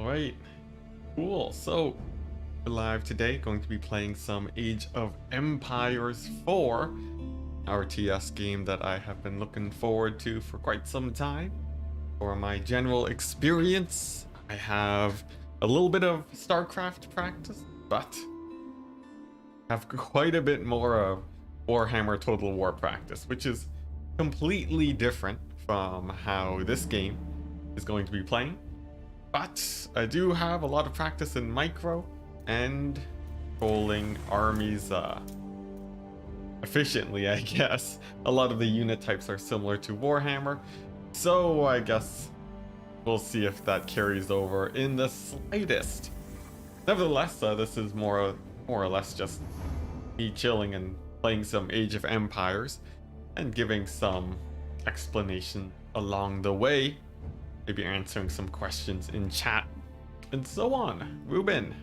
Alright, cool. So, live today, going to be playing some Age of Empires 4 RTS game that I have been looking forward to for quite some time. For my general experience, I have a little bit of StarCraft practice, but have quite a bit more of Warhammer Total War practice, which is completely different from how this game is going to be playing. But I do have a lot of practice in micro and controlling armies efficiently, I guess. A lot of the unit types are similar to Warhammer, so I guess we'll see if that carries over in the slightest. Nevertheless, this is more or less just me chilling and playing some Age of Empires and giving some explanation along the way. Maybe answering some questions in chat and so on. Ruben,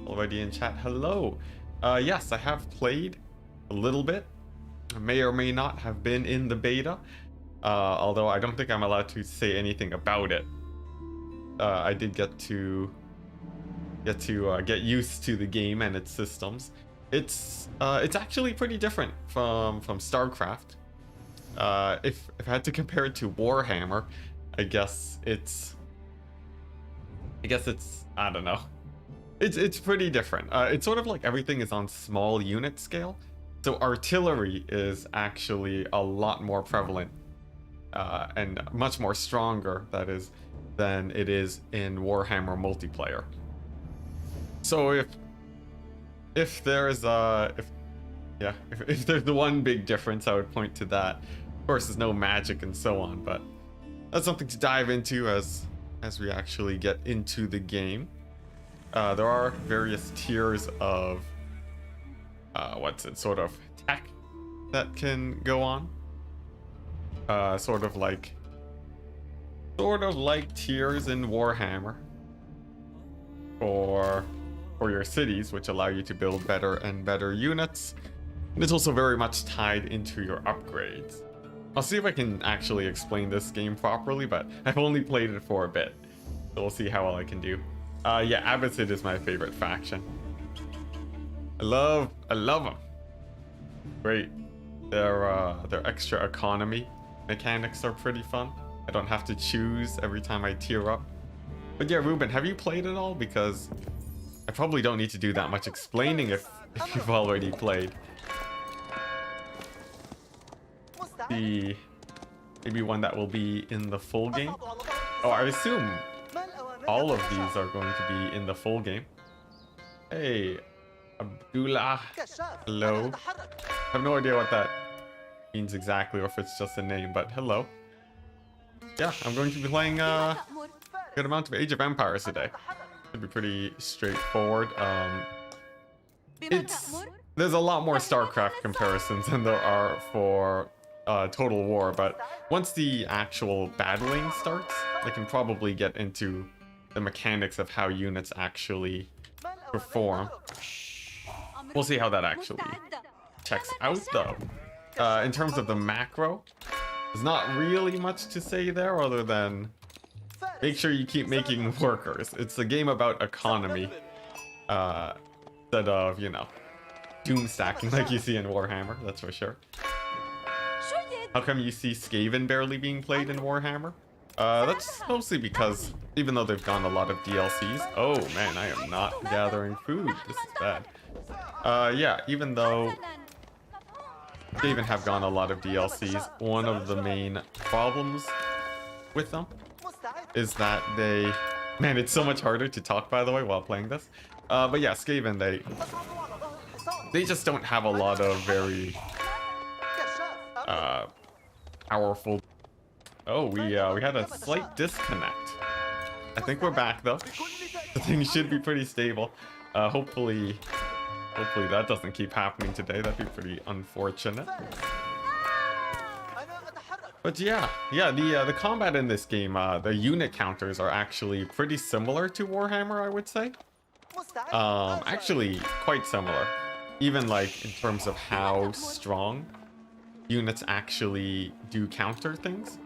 already in chat, hello. Yes, I have played a little bit. I may or may not have been in the beta, although I don't think I'm allowed to say anything about it. I did get get used to the game and its systems. It's actually pretty different from StarCraft. If I had to compare it to Warhammer, I guess it's I don't know. It's pretty different. It's sort of like everything is on small unit scale. So artillery is actually a lot more prevalent and much more stronger, that is, than it is in Warhammer multiplayer. So if there's the one big difference, I would point to that. Of course, there's no magic and so on, but that's something to dive into as we actually get into the game. There are various tiers of sort of tech that can go on. Sort of like tiers in Warhammer for your cities, which allow you to build better and better units. And it's also very much tied into your upgrades. I'll see if I can actually explain this game properly, but I've only played it for a bit, so we'll see how well I can do. Yeah, Abbasid is my favorite faction. I love them. Great. Their extra economy mechanics are pretty fun. I don't have to choose every time I tier up. But yeah, Ruben, have you played it all? Because I probably don't need to do that much explaining if you've already played. Maybe one that will be in the full game. Oh, I assume all of these are going to be in the full game. Hey, Abdullah, hello. I have no idea what that means exactly, or if it's just a name, but hello. Yeah, I'm going to be playing a good amount of Age of Empires today. Should be pretty straightforward. There's a lot more StarCraft comparisons than there are for Total War, but once the actual battling starts, I can probably get into the mechanics of how units actually perform. We'll see how that actually checks out, though. In terms of the macro, there's not really much to say there other than make sure you keep making workers. It's a game about economy instead of, you know, doom stacking like you see in Warhammer, that's for sure. How come you see Skaven barely being played in Warhammer? That's mostly because even though they've gone a lot of DLCs... Oh man, I am not gathering food. This is bad. Yeah, even though Skaven have gone a lot of DLCs, one of the main problems with them is that they... Man, it's so much harder to talk, by the way, while playing this. But yeah, Skaven, they just don't have a lot of very powerful... Oh, we had a slight disconnect. I think we're back though. The thing should be pretty stable. Hopefully that doesn't keep happening today. That'd be pretty unfortunate. But yeah, the combat in this game, the unit counters are actually pretty similar to Warhammer, I would say. Actually quite similar. Even like in terms of how strong units actually do counter things.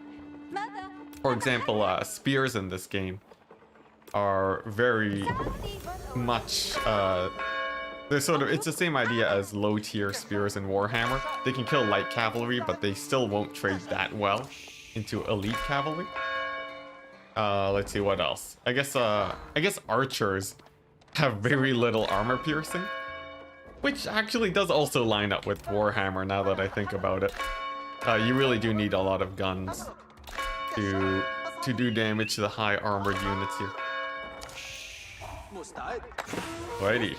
For example, spears in this game are very much it's the same idea as low tier spears in Warhammer. They can kill light cavalry, but they still won't trade that well into elite cavalry. Let's see what else. I guess archers have very little armor piercing, which actually does also line up with Warhammer now that I think about it. You really do need a lot of guns to do damage to the high armored units here. Alrighty.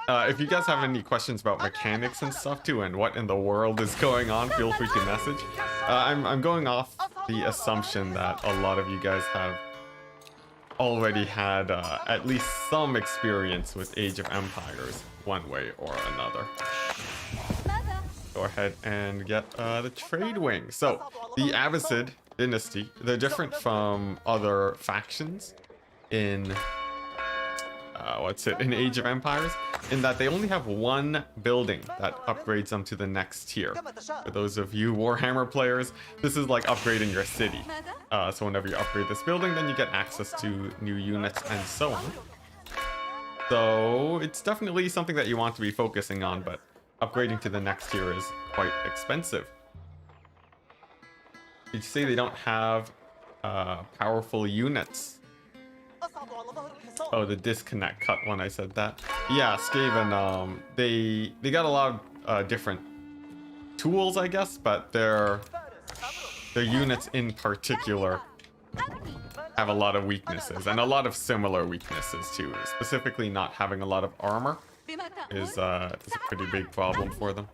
If you guys have any questions about mechanics and stuff too, and what in the world is going on, feel free to message. I'm going off the assumption that a lot of you guys have already had at least some experience with Age of Empires, one way or another. Go ahead and get the trade wing. So the Abbasid dynasty, they're different from other factions in in Age of Empires, in that they only have one building that upgrades them to the next tier. For those of you Warhammer players, this is like upgrading your city. So whenever you upgrade this building, then you get access to new units and so on. So it's definitely something that you want to be focusing on, but upgrading to the next tier is quite expensive. Did you say they don't have powerful units? Oh, the disconnect cut when I said that. Yeah, Skaven, they got a lot of different tools, I guess, but their units in particular have a lot of weaknesses, and a lot of similar weaknesses too. Specifically, not having a lot of armor is a pretty big problem for them.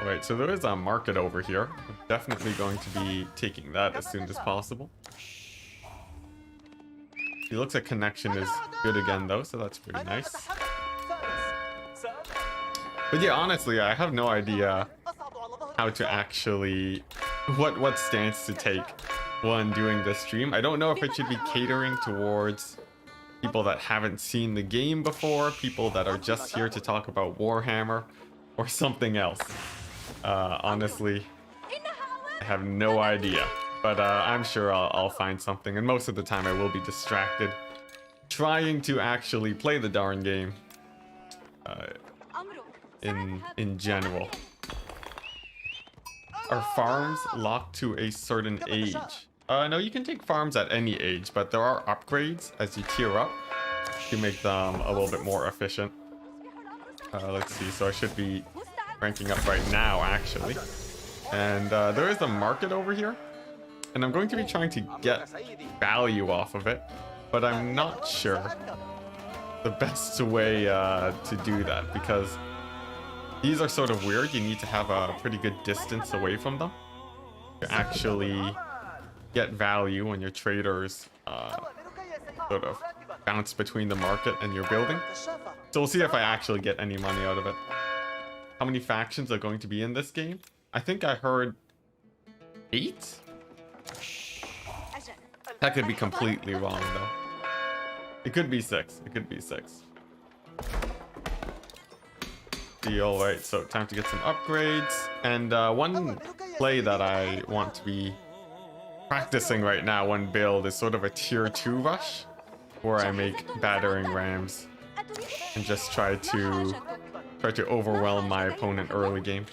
Alright, so there is a market over here. I'm definitely going to be taking that as soon as possible. It looks like connection is good again though, so that's pretty nice. But yeah, honestly, I have no idea how to actually what stance to take when doing this stream. I don't know if it should be catering towards people that haven't seen the game before, people that are just here to talk about Warhammer, or something else. Honestly, I have no idea. But I'm sure I'll find something, and most of the time I will be distracted trying to actually play the darn game in general. Are farms locked to a certain age? No, you can take farms at any age, but there are upgrades as you tier up to make them a little bit more efficient. Let's see, so I should be ranking up right now, actually. And there is a market over here. And I'm going to be trying to get value off of it, but I'm not sure the best way to do that, because these are sort of weird. You need to have a pretty good distance away from them to actually get value when your traders sort of bounce between the market and your building. So we'll see if I actually get any money out of it. How many factions are going to be in this game? I think I heard 8? That could be completely wrong, though. It could be 6. It could be 6. Alright, so time to get some upgrades. And one play that I want to be practicing right now, one build, is sort of a tier 2 rush, where I make battering rams and just try to overwhelm my opponent early game.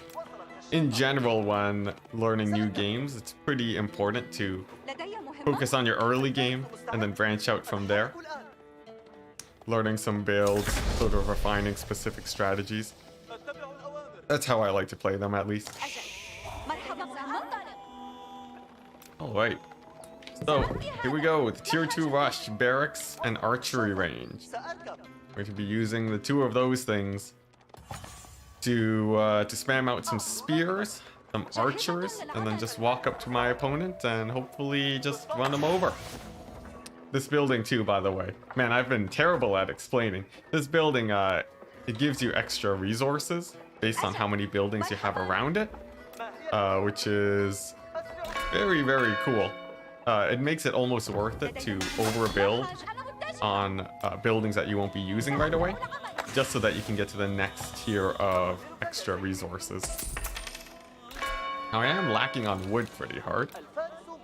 In general, when learning new games, it's pretty important to focus on your early game and then branch out from there. Learning some builds, sort of refining specific strategies. That's how I like to play them, at least. Alright. So, here we go with tier 2 rush, barracks, and archery range. We're going to be using the 2 of those things to spam out some spears, some archers, and then just walk up to my opponent and hopefully just run them over. This building too, by the way. Man, I've been terrible at explaining. This building, it gives you extra resources based on how many buildings you have around it, which is very, very cool. It makes it almost worth it to overbuild on buildings that you won't be using right away, just so that you can get to the next tier of extra resources. Now I am lacking on wood pretty hard,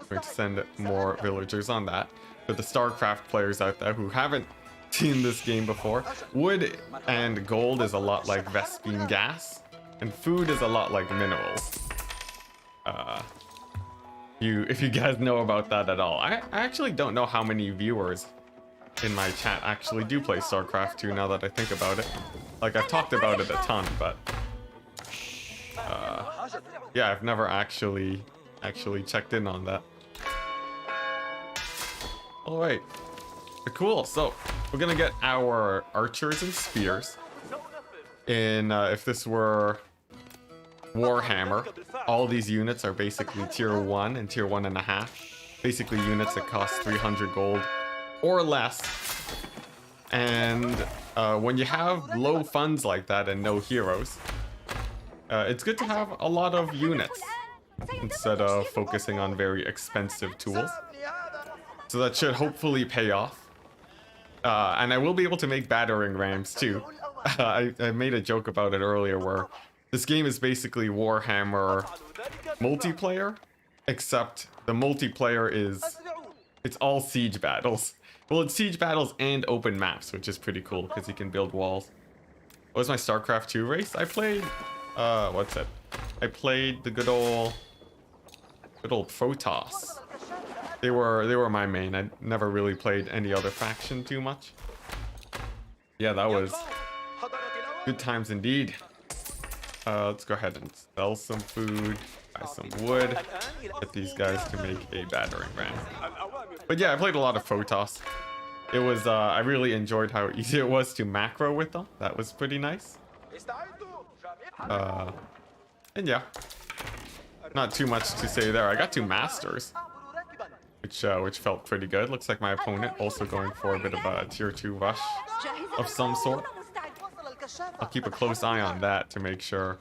going to send more villagers on that. For the StarCraft players out there who haven't seen this game before, wood and gold is a lot like Vespine gas, and food is a lot like minerals. If you guys know about that at all. I actually don't know how many viewers in my chat actually do play StarCraft 2 now that I think about it. Like, I've talked about it a ton, but yeah, I've never actually checked in on that. All right, cool. So we're gonna get our archers and spears in. If this were Warhammer, all these units are basically tier 1 and tier 1.5. Basically units that cost 300 gold or less. And when you have low funds like that and no heroes, it's good to have a lot of units instead of focusing on very expensive tools. So that should hopefully pay off. And I will be able to make battering rams too. I made a joke about it earlier where this game is basically Warhammer multiplayer, except the multiplayer it's all siege battles. Well, it's siege battles and open maps, which is pretty cool because you can build walls. What was my StarCraft 2 race? I played, what's it? I played the good old Protoss. They were my main. I never really played any other faction too much. Yeah, that was good times indeed. Let's go ahead and sell some food, buy some wood, get these guys to make a battering ram. But yeah, I played a lot of Protoss. It was, I really enjoyed how easy it was to macro with them. That was pretty nice. And yeah, not too much to say there. I got 2 masters, which felt pretty good. Looks like my opponent also going for a bit of a tier 2 rush of some sort. I'll keep a close eye on that to make sure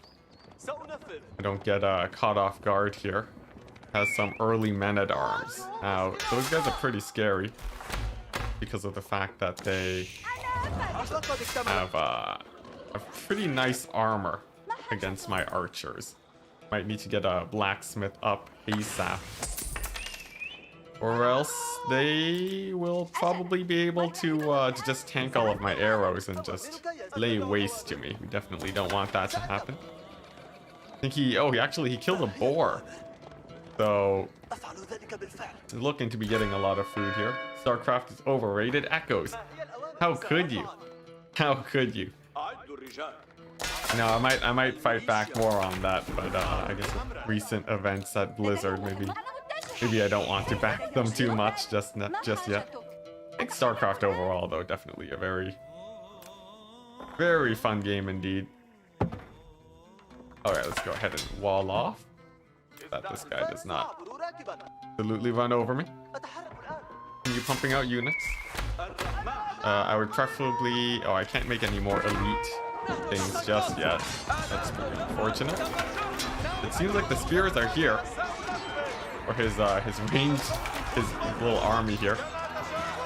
I don't get caught off guard here. Has some early men-at-arms. Now, those guys are pretty scary because of the fact that they have a pretty nice armor against my archers. Might need to get a blacksmith up ASAP. Or else they will probably be able to just tank all of my arrows and just lay waste to me. We definitely don't want that to happen. I think he killed a boar. So, looking to be getting a lot of food here. StarCraft is overrated. Echoes. How could you? How could you? No, I might fight back more on that, but I guess with recent events at Blizzard, maybe I don't want to back them too much just yet. I think StarCraft overall, though, definitely a very, very fun game indeed. All right, let's go ahead and wall off. That this guy does not absolutely run over me. Continue pumping out units. I would preferably... Oh, I can't make any more elite things just yet. That's pretty unfortunate. It seems like the spears are here. Or his range, his little army here.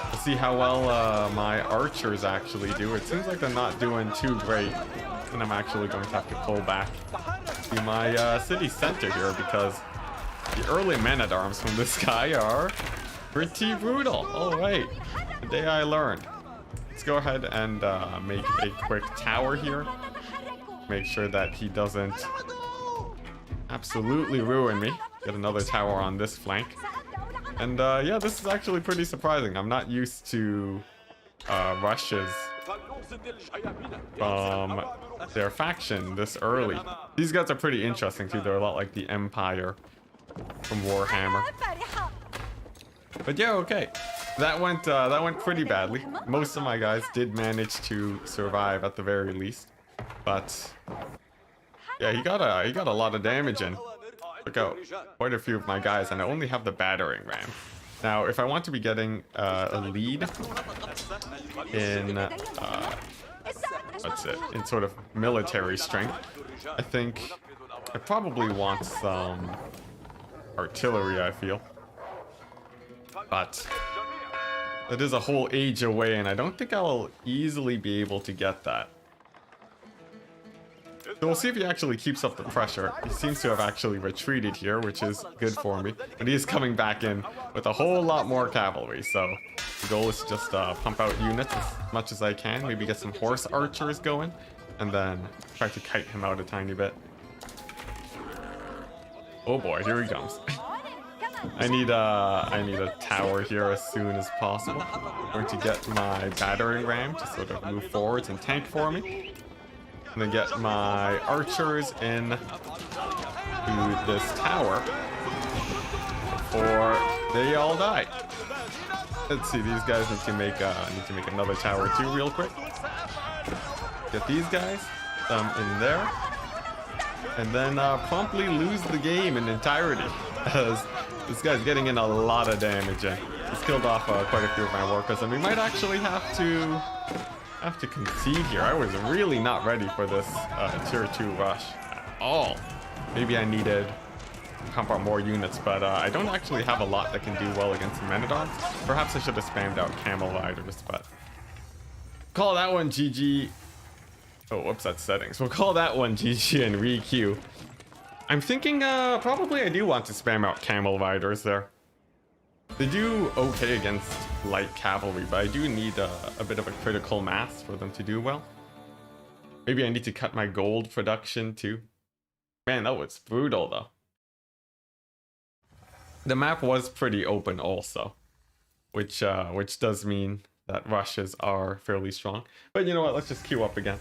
Let's see how well my archers actually do. It seems like they're not doing too great. And I'm actually going to have to pull back to my city center here because the early men-at-arms from this guy are pretty brutal. All right, the day I learned. Let's go ahead and make a quick tower here. Make sure that he doesn't absolutely ruin me. Get another tower on this flank. And yeah, this is actually pretty surprising. I'm not used to rushes from their faction this early. These guys are pretty interesting too. They're a lot like the Empire from Warhammer. But yeah, okay. That went pretty badly. Most of my guys did manage to survive at the very least. But yeah, he got a lot of damage in. Took out quite a few of my guys, and I only have the battering ram. Now, if I want to be getting a lead in what's it, in sort of military strength, I think I probably want some artillery, I feel. But that is a whole age away, and I don't think I'll easily be able to get that. So we'll see if he actually keeps up the pressure. He seems to have actually retreated here, which is good for me. But he is coming back in with a whole lot more cavalry. So the goal is to just pump out units as much as I can. Maybe get some horse archers going. And then try to kite him out a tiny bit. Oh boy, here he comes. I need a tower here as soon as possible. I'm going to get my battering ram to sort of move forwards and tank for me. I'm gonna get my archers in to this tower before they all die. Let's see, these guys need to make another tower too, real quick. Get these guys in there, and then promptly lose the game in entirety, as this guy's getting in a lot of damage in. He's killed off quite a few of my workers, and we might actually have to concede here. I was really not ready for this tier 2 rush at all. Maybe I needed to pump out more units, but I don't actually have a lot that can do well against men-at-arms. Perhaps I should have spammed out camel riders, but call that one GG. Oh, whoops, that's settings. We'll call that one GG and re-queue. I'm thinking probably I do want to spam out camel riders there. They do okay against light cavalry, but I do need a bit of a critical mass for them to do well. Maybe I need to cut my gold production too. Man, that was brutal though. The map was pretty open also, which does mean that rushes are fairly strong. But you know what? Let's just queue up again.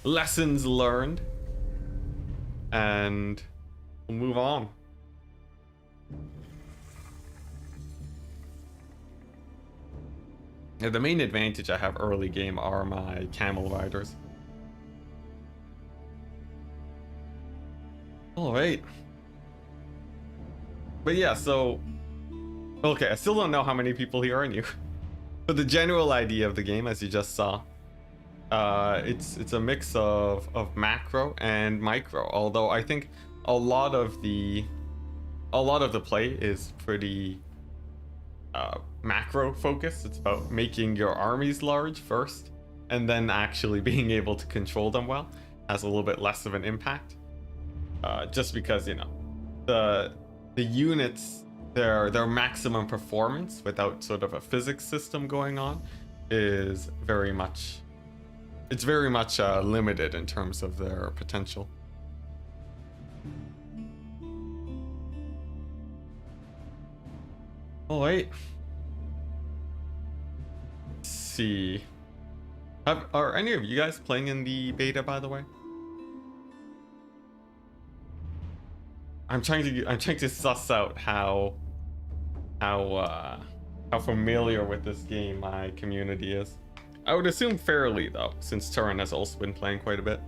Lessons learned, and we'll move on. Now, the main advantage I have early game are my camel riders. All right. But yeah, so okay, I still don't know how many people here are new. But the general idea of the game, as you just saw, it's a mix of macro and micro. Although I think a lot of the play is pretty macro focused. It's about making your armies large first, and then actually being able to control them well has a little bit less of an impact. Just because, you know, the units, their maximum performance without sort of a physics system going on is very much limited in terms of their potential. All right. Let's see. Are any of you guys playing in the beta, by the way? I'm trying to suss out how familiar with this game my community is. I would assume fairly though, since Turin has also been playing quite a bit.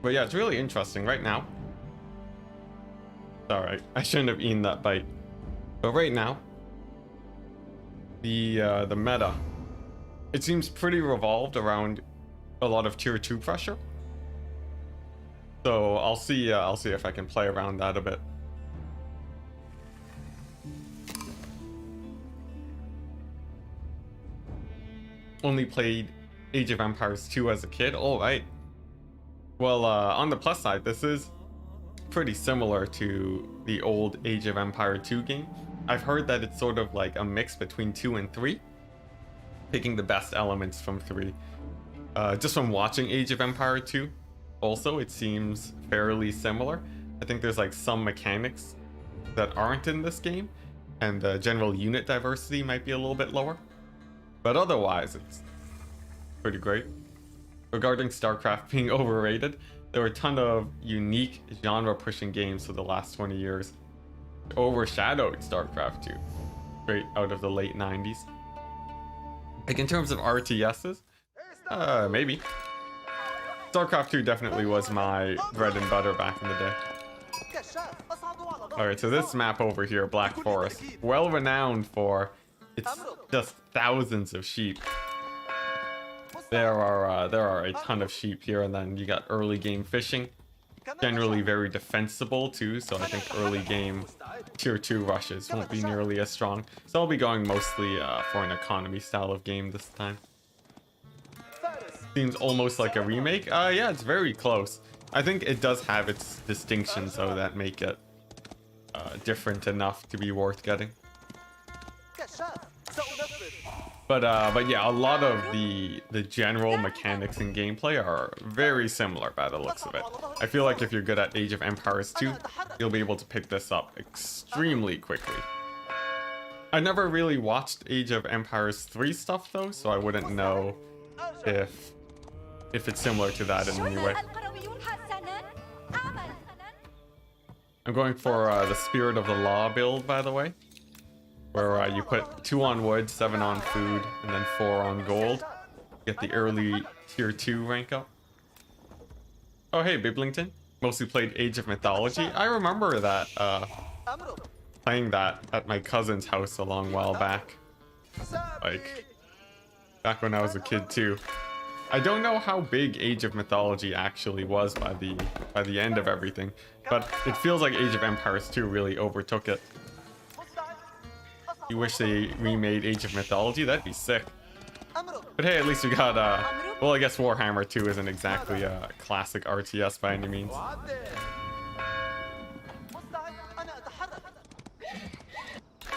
But yeah, it's really interesting right now. Alright, I shouldn't have eaten that bite. But right now, the meta, it seems pretty revolved around a lot of tier 2 pressure. So I'll see if I can play around that a bit. Only played Age of Empires 2 as a kid. All right. Well, on the plus side, this is pretty similar to the old Age of Empire 2 game. I've heard that it's sort of like a mix between 2 and 3, picking the best elements from 3. Just from watching Age of Empire 2, also, it seems fairly similar. I think there's like some mechanics that aren't in this game, and the general unit diversity might be a little bit lower. But otherwise, it's pretty great. Regarding StarCraft being overrated, there were a ton of unique genre-pushing games for the last 20 years. Overshadowed StarCraft 2, straight out of the late 90s. Like in terms of RTSs, maybe. StarCraft 2 definitely was my bread and butter back in the day. Alright, so this map over here, Black Forest, well renowned for its just thousands of sheep. There are a ton of sheep here, and then you got early game fishing. generally very defensible too, so I think early game tier 2 rushes won't be nearly as strong. So I'll be going mostly for an economy style of game this time. Seems almost like a remake. Yeah, it's very close. I think it does have its distinctions though that make it different enough to be worth getting. But yeah, a lot of the general mechanics and gameplay are very similar by the looks of it. I feel like if you're good at Age of Empires 2, you'll be able to pick this up extremely quickly. I never really watched Age of Empires 3 stuff though, so I wouldn't know if it's similar to that in any way. I'm going for the Spirit of the Law build, by the way, where you put 2 on wood, 7 on food, and then 4 on gold. Get the early tier 2 rank up. Oh hey, Biblington. Mostly played Age of Mythology. I remember that, playing that at my cousin's house a long while back. Like, back when I was a kid too. I don't know how big Age of Mythology actually was by the end of everything, but it feels like Age of Empires 2 really overtook it. You wish they remade Age of Mythology? That'd be sick. But hey, at least we got, well, I guess Warhammer 2 isn't exactly a classic RTS by any means.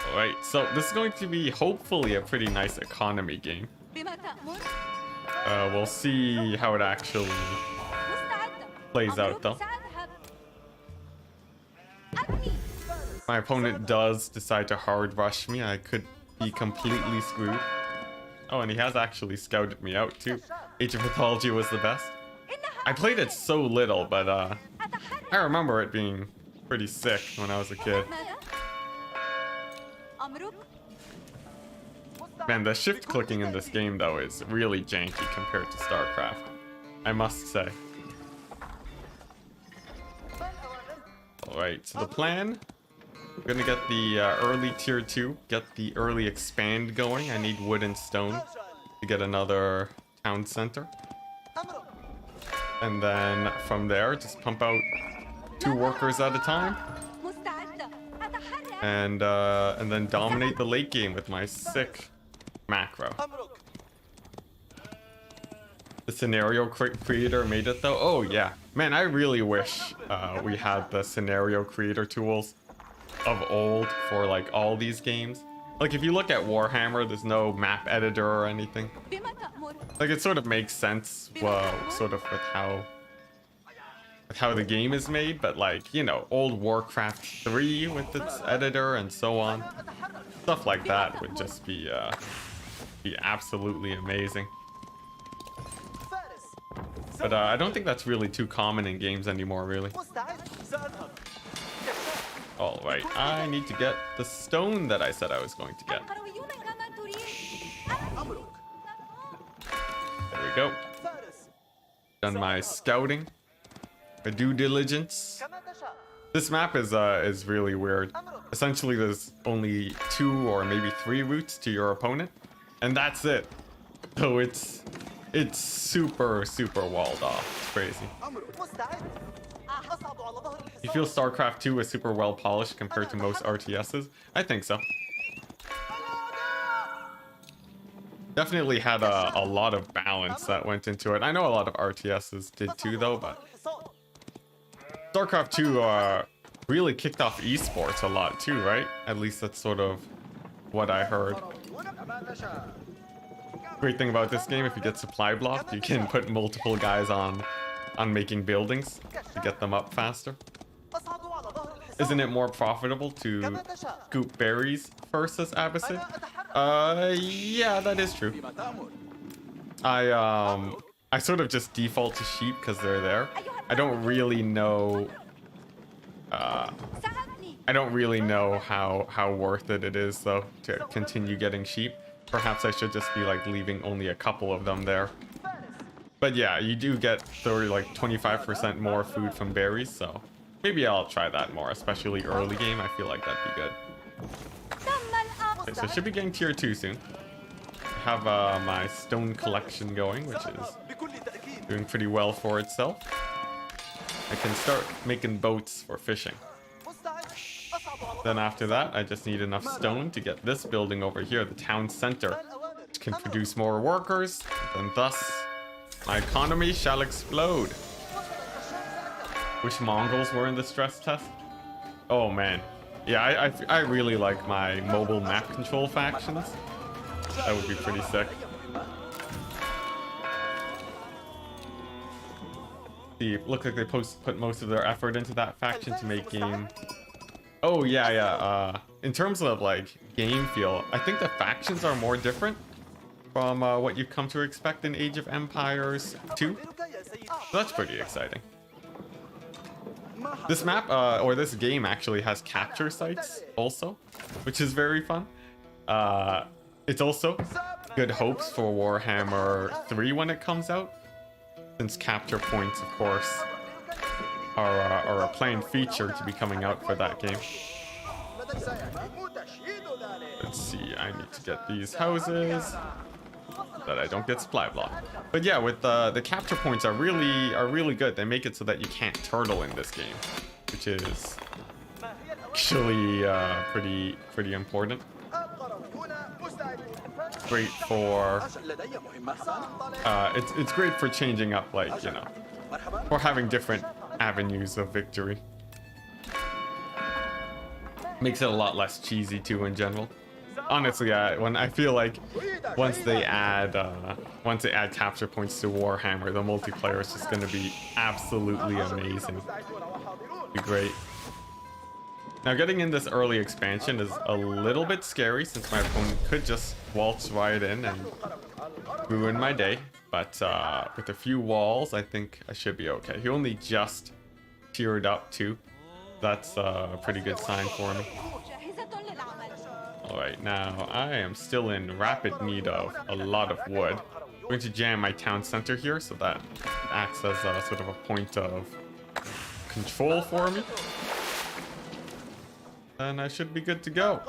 Alright, so this is going to be hopefully a pretty nice economy game. We'll see how it actually plays out though. My opponent does decide to hard rush me. I could be completely screwed. Oh, and he has actually scouted me out too. Age of Mythology was the best. I played it so little, but I remember it being pretty sick when I was a kid. Man, the shift clicking in this game though is really janky compared to StarCraft, I must say. Alright, so the plan, we're gonna get the early tier 2, get the early expand going. I need wood and stone to get another town center. And then from there, just pump out 2 workers at a time. And then dominate the late game with my sick macro. The scenario creator made it though. Oh yeah, man, I really wish we had the scenario creator tools of old for like all these games. Like if you look at Warhammer, there's no map editor or anything. Like it sort of makes sense, sort of with how the game is made, but like, you know, old Warcraft 3 with its editor and so on, stuff like that would just be absolutely amazing. But I don't think that's really too common in games anymore, really. Alright, I need to get the stone that I said I was going to get. There we go. Done my scouting. My due diligence. This map is really weird. Essentially, there's only 2 or maybe 3 routes to your opponent, and that's it. So it's super walled off. It's crazy. You feel StarCraft 2 is super well polished compared to most RTSs? I think so. Definitely had a lot of balance that went into it. I know a lot of RTSs did too though, but StarCraft 2 really kicked off esports a lot too, right? At least that's sort of what I heard. Great thing about this game, if you get supply blocked, you can put multiple guys on making buildings to get them up faster. Isn't it more profitable to scoop berries first as Abbasid? Yeah, that is true. I sort of just default to sheep because they're there. I don't really know how worth it is though to continue getting sheep. Perhaps I should just be like leaving only a couple of them there. But yeah, you do get 25% more food from berries, so maybe I'll try that more, especially early game. I feel like that'd be good. Okay, so I should be getting tier 2 soon. I have my stone collection going, which is doing pretty well for itself. I can start making boats for fishing. Then after that, I just need enough stone to get this building over here, the town center, which can produce more workers, and thus my economy shall explode. Wish Mongols were in the stress test. Oh man. Yeah, I really like my mobile map control factions. That would be pretty sick. See, look like they put most of their effort into that faction to make game. Oh yeah. In terms of like game feel, I think the factions are more different from what you've come to expect in Age of Empires 2. So that's pretty exciting. This map, or this game actually has capture sites also, which is very fun. It's also good hopes for Warhammer 3 when it comes out, since capture points, of course, are a planned feature to be coming out for that game. Let's see, I need to get these houses that I don't get supply blocked. But yeah, with the capture points are really good. They make it so that you can't turtle in this game, which is actually pretty important. Great for it's great for changing up, like, you know, for having different avenues of victory. Makes it a lot less cheesy too in general. Honestly, when I feel like once they add capture points to Warhammer, the multiplayer is just going to be absolutely amazing. Be great. Now, getting in this early expansion is a little bit scary since my opponent could just waltz right in and ruin my day. But with a few walls, I think I should be okay. He only just tiered up too. That's a pretty good sign for me. Alright, now I am still in rapid need of a lot of wood. I'm going to jam my town center here so that it acts as a sort of a point of control for me. And I should be good to go.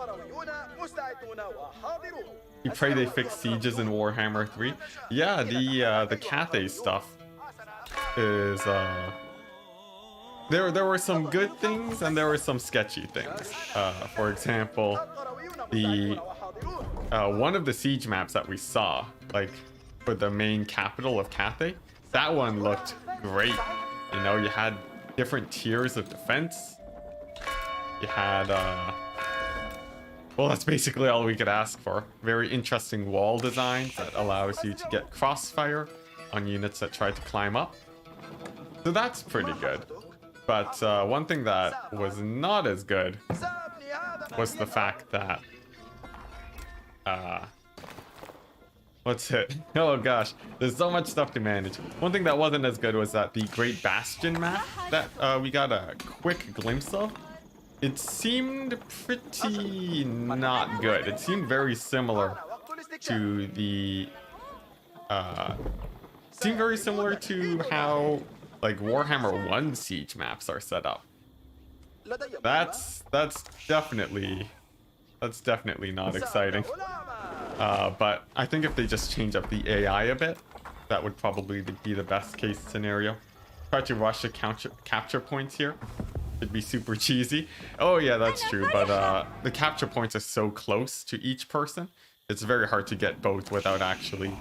You pray they fix sieges in Warhammer 3. Yeah, the Cathay stuff is there were some good things and there were some sketchy things. For example, the one of the siege maps that we saw, like for the main capital of Cathay, that one looked great. You know, you had different tiers of defense. You had well, that's basically all we could ask for. Very interesting wall designs that allows you to get crossfire on units that try to climb up. So that's pretty good. But one thing that was not as good was the fact that what's it? Oh gosh, there's so much stuff to manage. One thing that wasn't as good was that the Great Bastion map that we got a quick glimpse of, it seemed pretty not good. It seemed very similar to the how like Warhammer 1 siege maps are set up. That's definitely not exciting. But I think if they just change up the AI a bit, that would probably be the best case scenario. Try to rush the capture points here. It'd be super cheesy. Oh yeah, that's true. But the capture points are so close to each person, it's very hard to get both without actually,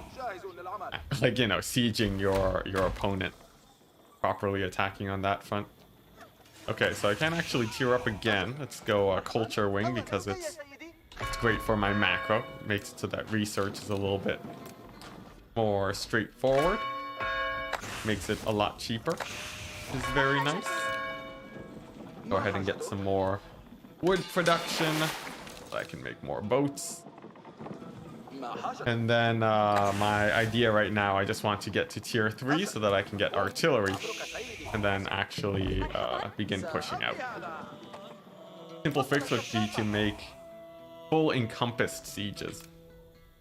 like, you know, sieging your opponent, properly attacking on that front. Okay, so I can actually tier up again. Let's go culture wing because it's great for my macro. It makes it so that research is a little bit more straightforward. Makes it a lot cheaper, which is very nice. Go ahead and get some more wood production so I can make more boats. And then my idea right now, I just want to get to tier 3 so that I can get artillery and then actually begin pushing out. Simple fix would be to make full encompassed sieges.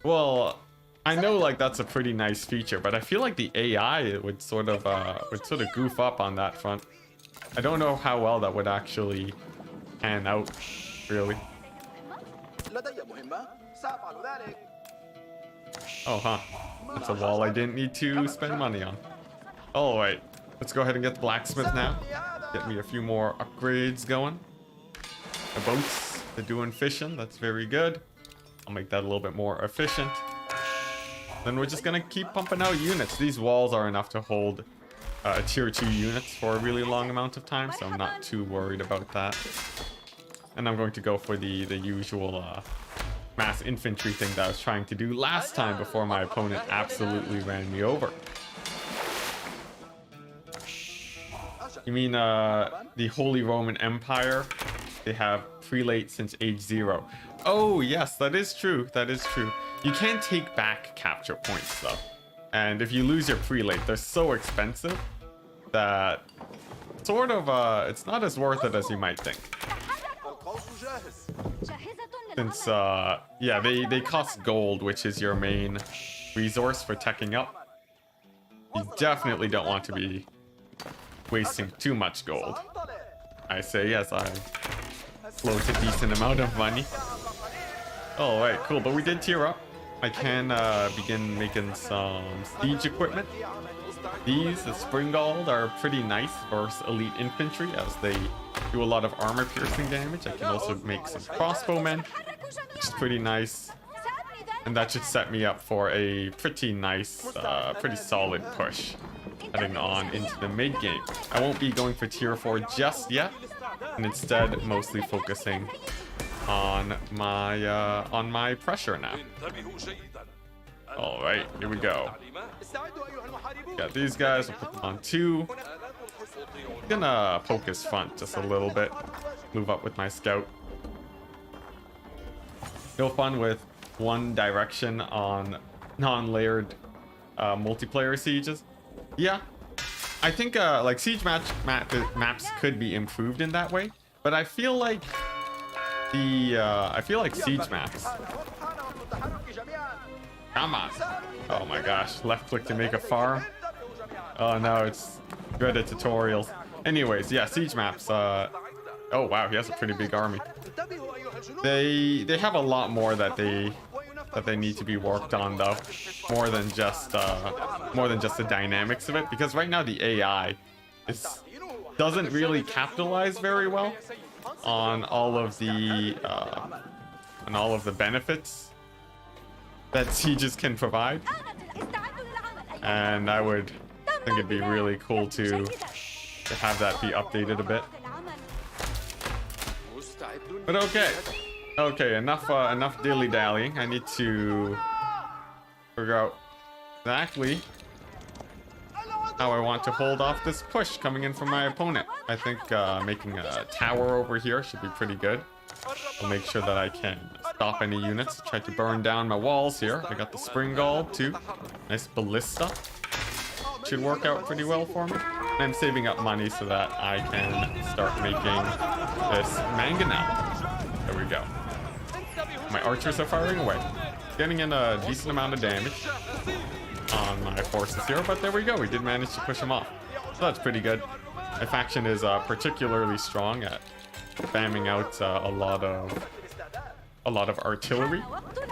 Well, I know like that's a pretty nice feature, but I feel like the AI would sort of goof up on that front. I don't know how well that would actually pan out, really. Oh, huh. That's a wall I didn't need to spend money on. Oh, wait. Let's go ahead and get the blacksmith now. Get me a few more upgrades going. The boats, they're doing fishing. That's very good. I'll make that a little bit more efficient. Then we're just gonna keep pumping out units. These walls are enough to hold tier 2 units for a really long amount of time, so I'm not too worried about that. And I'm going to go for the usual mass infantry thing that I was trying to do last time before my opponent absolutely ran me over. You mean the Holy Roman Empire? They have prelate since age 0. Oh yes, that is true. That is true. You can take back capture points though. And if you lose your prelate, they're so expensive that sort of it's not as worth it as you might think. Since yeah, they cost gold, which is your main resource for teching up. You definitely don't want to be wasting too much gold. I say yes, I float a decent amount of money. Alright, cool, but we did tier up. I can begin making some siege equipment. These, the Springald, are pretty nice versus elite infantry as they do a lot of armor piercing damage. I can also make some crossbowmen, which is pretty nice. And that should set me up for a pretty nice, pretty solid push heading on into the mid game. I won't be going for tier 4 just yet, and instead mostly focusing on my pressure now. All right, here we go. Got these guys. We'll put them on 2. Gonna focus front just a little bit. Move up with my scout. No fun with one direction on non-layered multiplayer sieges. Yeah, I think like siege maps could be improved in that way, but I feel like siege maps. Come on! Oh my gosh! Left click to make a farm. Oh no, it's dreaded tutorials. Anyways, yeah, siege maps. Oh wow, he has a pretty big army. They have a lot more that they need to be worked on though, more than just the dynamics of it, because right now the AI doesn't really capitalize very well on all of the benefits that sieges can provide. And I would think it'd be really cool to have that be updated a bit. But okay, enough dilly-dallying. I need to figure out exactly how I want to hold off this push coming in from my opponent. I think making a tower over here should be pretty good. I'll make sure that I can stop any units. Try to burn down my walls here. I got the Springald too. Nice ballista. Should work out pretty well for me. And I'm saving up money so that I can start making this mangonel. There we go. My archers are firing away. Getting in a decent amount of damage on my forces here, but there we go. We did manage to push them off. So that's pretty good. My faction is particularly strong at spamming out a lot of artillery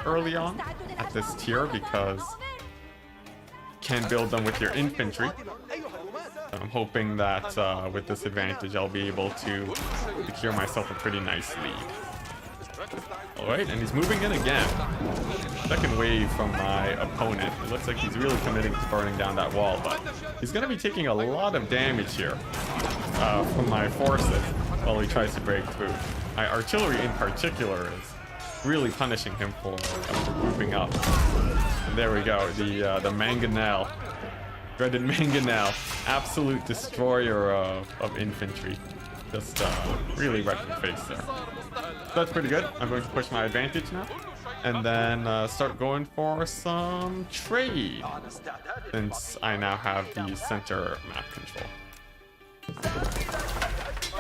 early on at this tier, because you can build them with your infantry. So I'm hoping that with this advantage I'll be able to secure myself a pretty nice lead. Alright, and he's moving in again. Second wave from my opponent. It looks like he's really committing to burning down that wall, but he's going to be taking a lot of damage here from my forces while he tries to break through. My artillery in particular is really punishing him for grouping up. And there we go, the mangonel. Dreaded mangonel. Absolute destroyer of infantry. Just really wrecked the face there. So that's pretty good. I'm going to push my advantage now. And then start going for some trade, since I now have the center map control.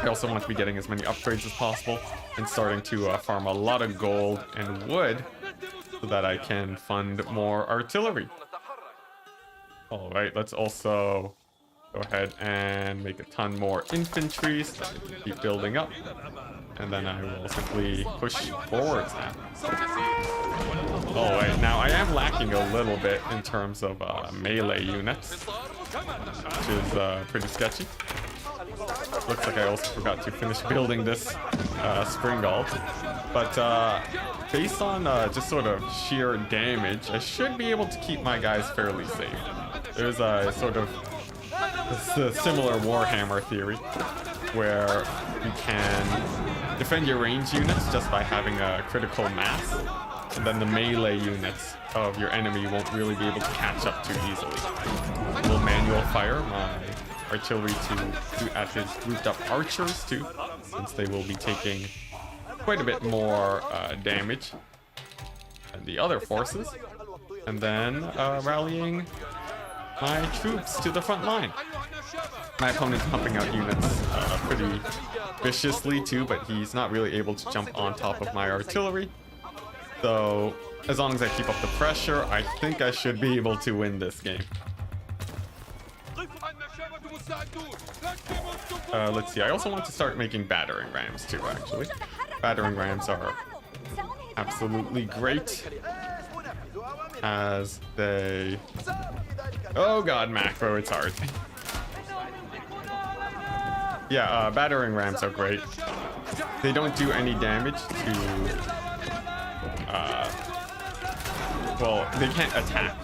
I also want to be getting as many upgrades as possible and starting to farm a lot of gold and wood so that I can fund more artillery. All right, let's also go ahead and make a ton more infantry so that we can keep building up. And then I will simply push forwards now. Alright, now I am lacking a little bit in terms of melee units. which is pretty sketchy. Looks like I also forgot to finish building this spring alt. But based on just sort of sheer damage, I should be able to keep my guys fairly safe. There's a sort of a similar Warhammer theory where you can defend your range units just by having a critical mass, and then the melee units of your enemy won't really be able to catch up too easily. We'll manual fire my artillery to at his grouped up archers too, since they will be taking quite a bit more damage than the other forces, and then rallying my troops to the front line. My opponent's pumping out units pretty viciously too, but he's not really able to jump on top of my artillery. So as long as I keep up the pressure, I think I should be able to win this game. Let's see, I also want to start making battering rams too, actually. Battering rams are absolutely great, as they... Oh god, macro, it's hard. Yeah, battering rams are great. They don't do any damage to... well, they can't attack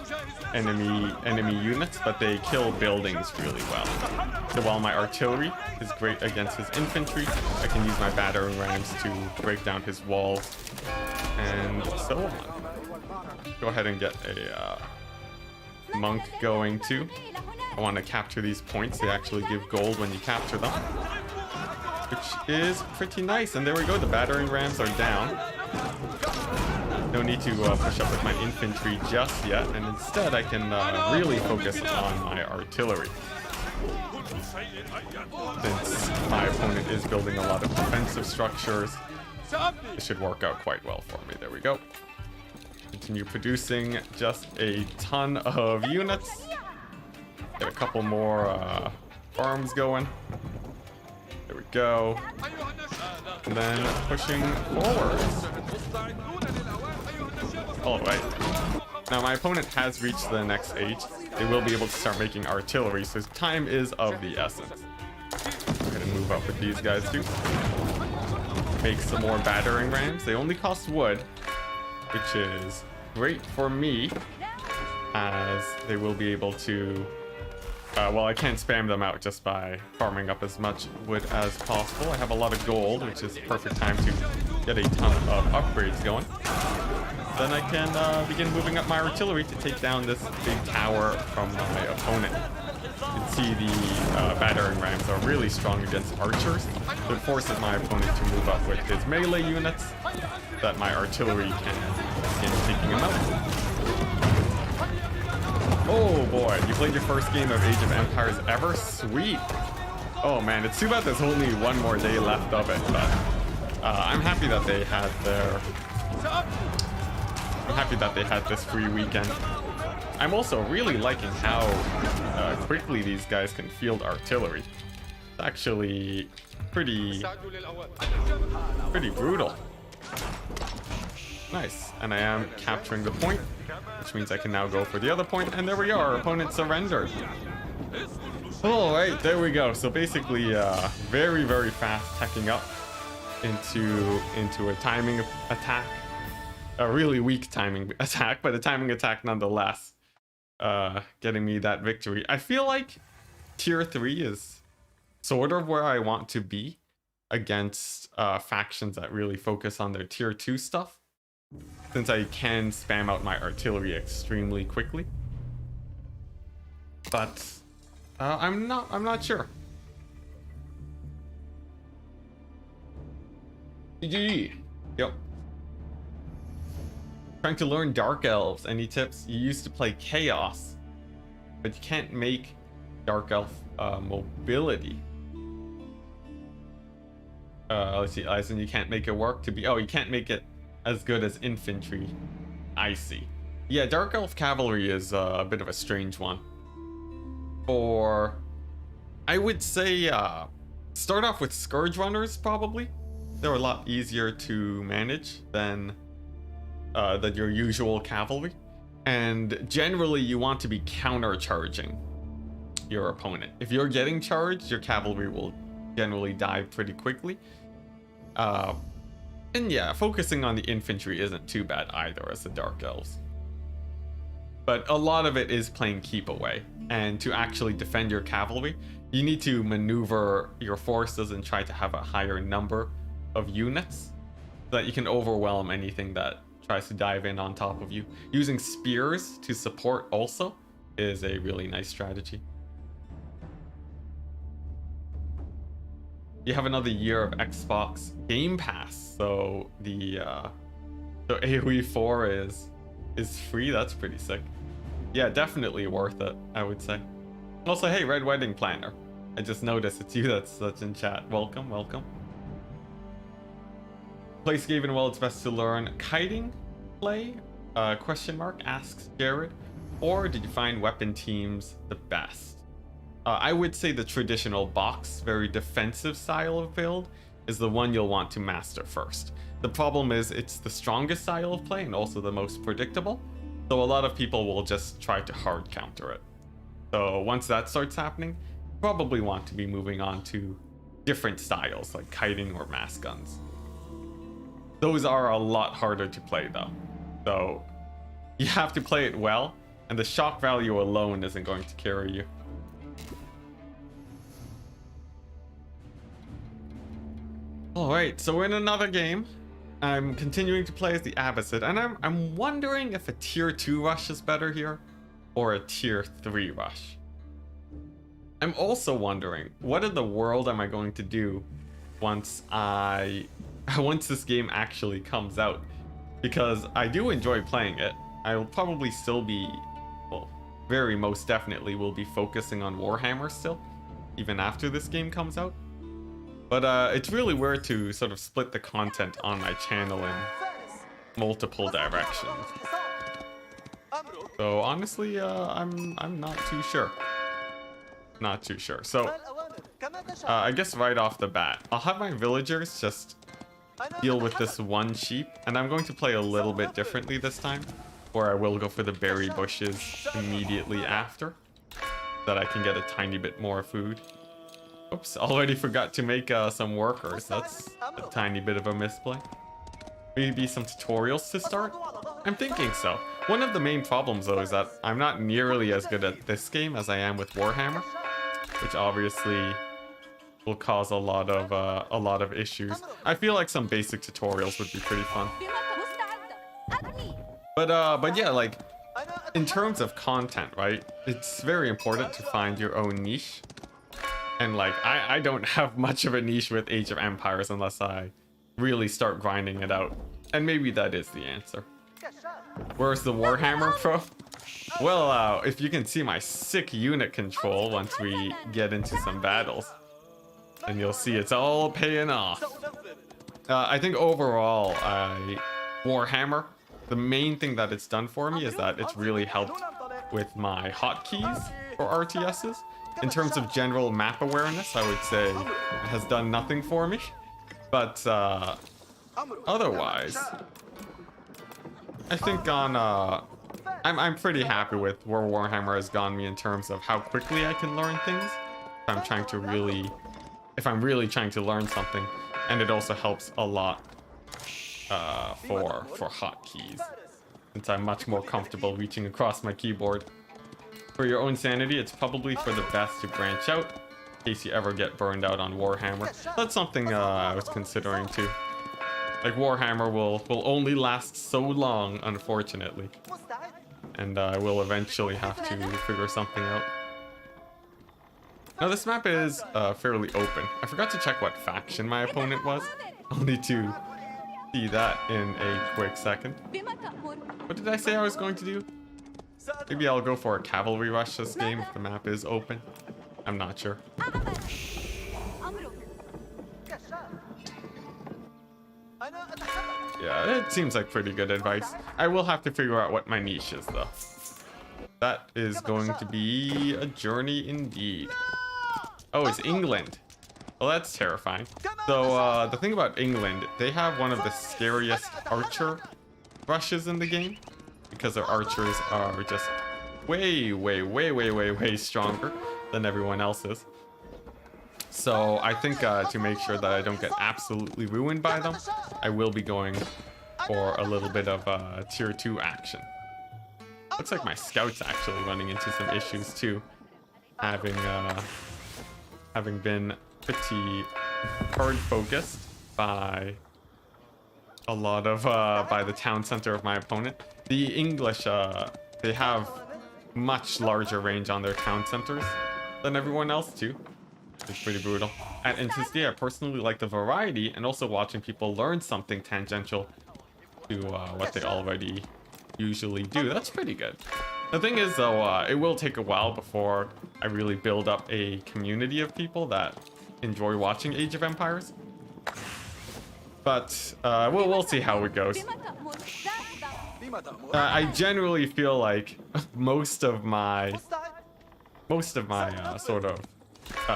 enemy units, but they kill buildings really well. So while my artillery is great against his infantry, I can use my battering rams to break down his walls and so on. Go ahead and get a monk going too. I want to capture these points. They actually give gold when you capture them, which is pretty nice. And there we go, the battering rams are down. No need to push up with my infantry just yet, and instead I can really focus on my artillery. Since my opponent is building a lot of defensive structures, it should work out quite well for me. There we go. Continue producing just a ton of units. Get a couple more farms going. There we go. And then pushing forwards. All right. Now my opponent has reached the next age. They will be able to start making artillery, so time is of the essence. Go ahead and move up with these guys too. Make some more battering rams. They only cost wood, which is great for me, as they will be able to... well, I can't spam them out just by farming up as much wood as possible. I have a lot of gold, which is the perfect time to get a ton of upgrades going. Then I can begin moving up my artillery to take down this big tower from my opponent. You can see the battering rams are really strong against archers. So it forces my opponent to move up with his melee units, that my artillery can begin taking him out. Oh boy, you played your first game of Age of Empires ever? Sweet! Oh man, it's too bad there's only one more day left of it, but I'm happy that they had their... I'm happy that they had this free weekend. I'm also really liking how quickly these guys can field artillery. It's actually pretty brutal. Nice, and I am capturing the point, which means I can now go for the other point, and there we are, our opponent surrendered. All right, there we go. So basically, very, very fast teching up into a timing attack. A really weak timing attack, but a timing attack nonetheless. Getting me that victory. I feel like tier 3 is sort of where I want to be against factions that really focus on their tier 2 stuff, since I can spam out my artillery extremely quickly. But I'm not sure. GG. Yep. Trying to learn Dark Elves. Any tips? You used to play Chaos, but you can't make Dark Elf mobility. Let's see, Eisen, you can't make it work to be... Oh, you can't make it as good as infantry. I see. Yeah, Dark Elf Cavalry is a bit of a strange one. I would say, start off with Scourge Runners, probably. They're a lot easier to manage than your usual cavalry, and generally you want to be counter-charging your opponent. If you're getting charged, your cavalry will generally die pretty quickly. And yeah, focusing on the infantry isn't too bad either as the Dark Elves. But a lot of it is playing keep away. And to actually defend your cavalry, you need to maneuver your forces and try to have a higher number of units so that you can overwhelm anything that tries to dive in on top of you. Using spears to support also is a really nice strategy. You have another year of Xbox Game Pass, so the so AOE4 is free. That's pretty sick. Yeah, definitely worth it, I would say. Also, hey, Red Wedding Planner. I just noticed it's you that's in chat. Welcome, welcome. Play Skaven well, it's best to learn kiting play? Question mark, asks Jared. Or did you find weapon teams the best? I would say the traditional box, very defensive style of build is the one you'll want to master first. The problem is it's the strongest style of play and also the most predictable. So a lot of people will just try to hard counter it. So once that starts happening, you probably want to be moving on to different styles like kiting or mass guns. Those are a lot harder to play though. So you have to play it well, and the shock value alone isn't going to carry you. Alright, so we're in another game. I'm continuing to play as the Abbasid, and I'm wondering if a tier 2 rush is better here, or a tier 3 rush. I'm also wondering, what in the world am I going to do once this game actually comes out? Because I do enjoy playing it. I'll probably still be, well, very most definitely will be focusing on Warhammer still, even after this game comes out. But it's really weird to sort of split the content on my channel in multiple directions. So honestly, I'm not too sure. Not too sure. So I guess right off the bat, I'll have my villagers just deal with this one sheep, and I'm going to play a little bit differently this time, where I will go for the berry bushes immediately after, so that I can get a tiny bit more food. Oops, already forgot to make some workers. That's a tiny bit of a misplay. Maybe some tutorials to start? I'm thinking so. One of the main problems though is that I'm not nearly as good at this game as I am with Warhammer, which obviously will cause a lot of issues. I feel like some basic tutorials would be pretty fun. But yeah, like in terms of content, right? It's very important to find your own niche. And like, I don't have much of a niche with Age of Empires unless I really start grinding it out. And maybe that is the answer. Where's the Warhammer Pro? Well, if you can see my sick unit control once we get into some battles, then you'll see it's all paying off. I think overall, Warhammer, the main thing that it's done for me is that it's really helped with my hotkeys for RTSs. In terms of general map awareness, I would say it has done nothing for me. But otherwise, I think I'm pretty happy with where Warhammer has gone me in terms of how quickly I can learn things. If I'm really trying to learn something, and it also helps a lot for hotkeys, since I'm much more comfortable reaching across my keyboard. For your own sanity, it's probably for the best to branch out in case you ever get burned out on Warhammer. That's something I was considering too. Like Warhammer will only last so long, unfortunately. And I will eventually have to figure something out. Now this map is fairly open. I forgot to check what faction my opponent was. I'll need to see that in a quick second. What did I say I was going to do? Maybe I'll go for a cavalry rush this game if the map is open. I'm not sure. Yeah, it seems like pretty good advice. I will have to figure out what my niche is though. That is going to be a journey indeed. Oh, it's England. Well, that's terrifying. So the thing about England, they have one of the scariest archer rushes in the game, because their archers are just way stronger than everyone else is. So I think to make sure that I don't get absolutely ruined by them, I will be going for a little bit of tier 2 action. Looks like my scout's actually running into some issues too, having been pretty hard focused by a lot of by the town center of my opponent. The English they have much larger range on their town centers than everyone else too. It's pretty brutal. At Enticity, I personally like the variety and also watching people learn something tangential to what they already usually do. That's pretty good. The thing is though, it will take a while before I really build up a community of people that enjoy watching Age of Empires. But we'll see how it goes. I generally feel like most of my sort of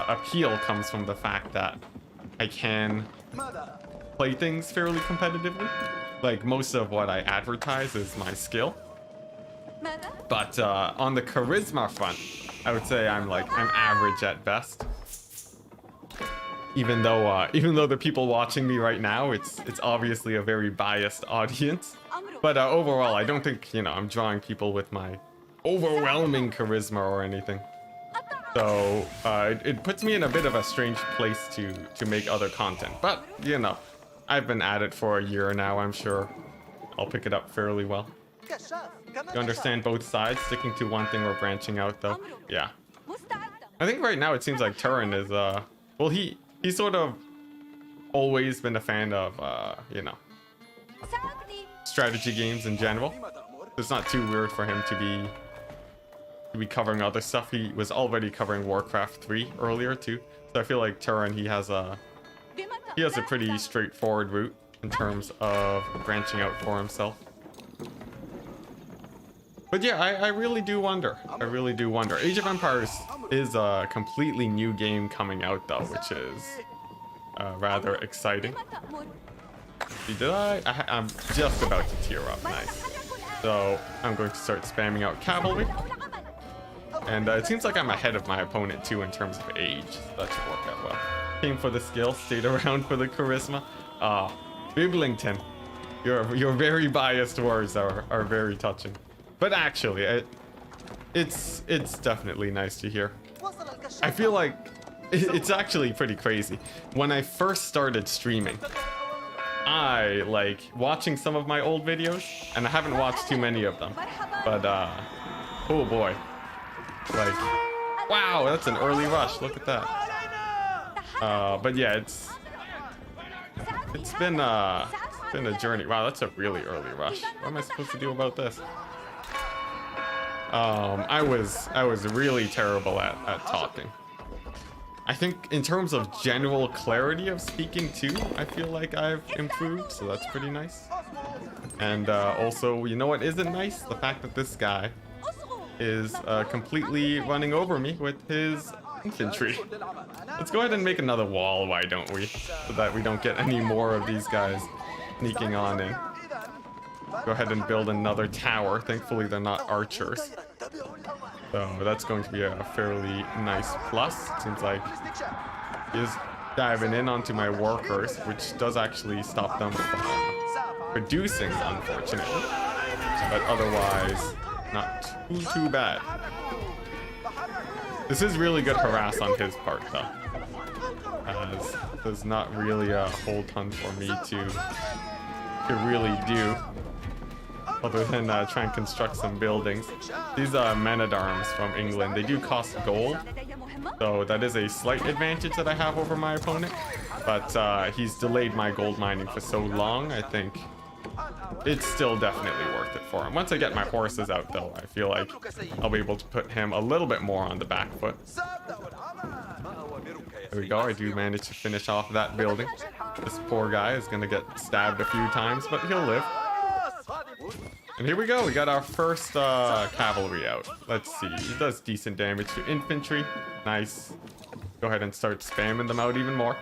appeal comes from the fact that I can play things fairly competitively. Like most of what I advertise is my skill. But on the charisma front, I would say I'm average at best. Even though the people watching me right now, it's obviously a very biased audience. But overall, I don't think, you know, I'm drawing people with my overwhelming charisma or anything. So it puts me in a bit of a strange place to make other content. But, you know, I've been at it for a year now. I'm sure I'll pick it up fairly well. You understand both sides, sticking to one thing or branching out though. Yeah. I think right now it seems like Turin is, well, he's sort of always been a fan of, you know, strategy games in general. It's not too weird for him to be covering other stuff. He was already covering Warcraft 3 earlier too. So I feel like Turin, he has a pretty straightforward route in terms of branching out for himself. But yeah, I really do wonder. I really do wonder. Age of Empires is a completely new game coming out though, which is rather exciting. I'm just about to tier up. Nice. So I'm going to start spamming out cavalry. And it seems like I'm ahead of my opponent too in terms of age. So that should work out well. Came for the skill, stayed around for the charisma. Biblington, your very biased words are very touching. But actually, it's definitely nice to hear. I feel like it's actually pretty crazy. When I first started streaming, I like watching some of my old videos, and I haven't watched too many of them. But oh boy, like wow, that's an early rush. Look at that. But yeah, it's been a journey. Wow, that's a really early rush. What am I supposed to do about this? I was really terrible at talking. I think in terms of general clarity of speaking too, I feel like I've improved, so that's pretty nice. And also, you know what isn't nice? The fact that this guy is completely running over me with his infantry. Let's go ahead and make another wall, why don't we? So that we don't get any more of these guys sneaking on in. Go ahead and build another tower. Thankfully, they're not archers. So that's going to be a fairly nice plus. It seems like he is diving in onto my workers, which does actually stop them from producing, unfortunately. But otherwise, not too bad. This is really good harass on his part, though, as there's not really a whole ton for me to really do, other than try and construct some buildings. These men-at-arms from England, they do cost gold, so that is a slight advantage that I have over my opponent. But he's delayed my gold mining for so long, I think it's still definitely worth it for him. Once I get my horses out, though, I feel like I'll be able to put him a little bit more on the back foot. There we go, I do manage to finish off that building. This poor guy is gonna get stabbed a few times, but he'll live. And here we go, we got our first cavalry out. Let's see, he does decent damage to infantry. Nice. Go ahead and start spamming them out even more.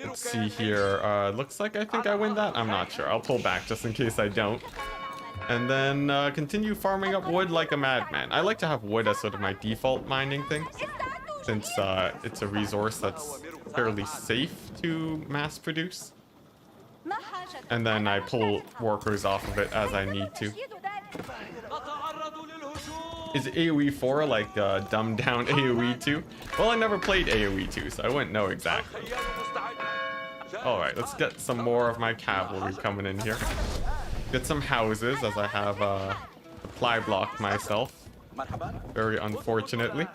Let's see here, looks like I think I win that. I'm not sure, I'll pull back just in case I don't. And then continue farming up wood like a madman. I like to have wood as sort of my default mining thing, since it's a resource that's fairly safe to mass produce. And then I pull workers off of it as I need to. Is AOE4 like dumbed down AOE2? Well, I never played AOE2, so I wouldn't know exactly. Alright, let's get some more of my cavalry coming in here. Get some houses, as I have supply blocked myself. Very unfortunately.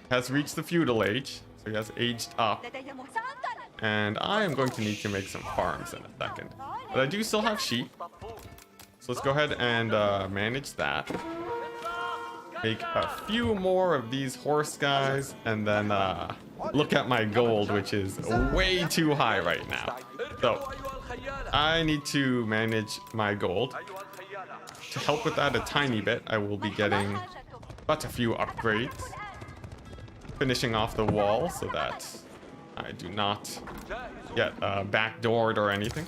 Has reached the feudal age, so he has aged up. And I am going to need to make some farms in a second. But I do still have sheep. So let's go ahead and manage that. Make a few more of these horse guys, and then look at my gold, which is way too high right now. So I need to manage my gold. To help with that a tiny bit, I will be getting but a few upgrades. Finishing off the wall so that I do not get backdoored or anything.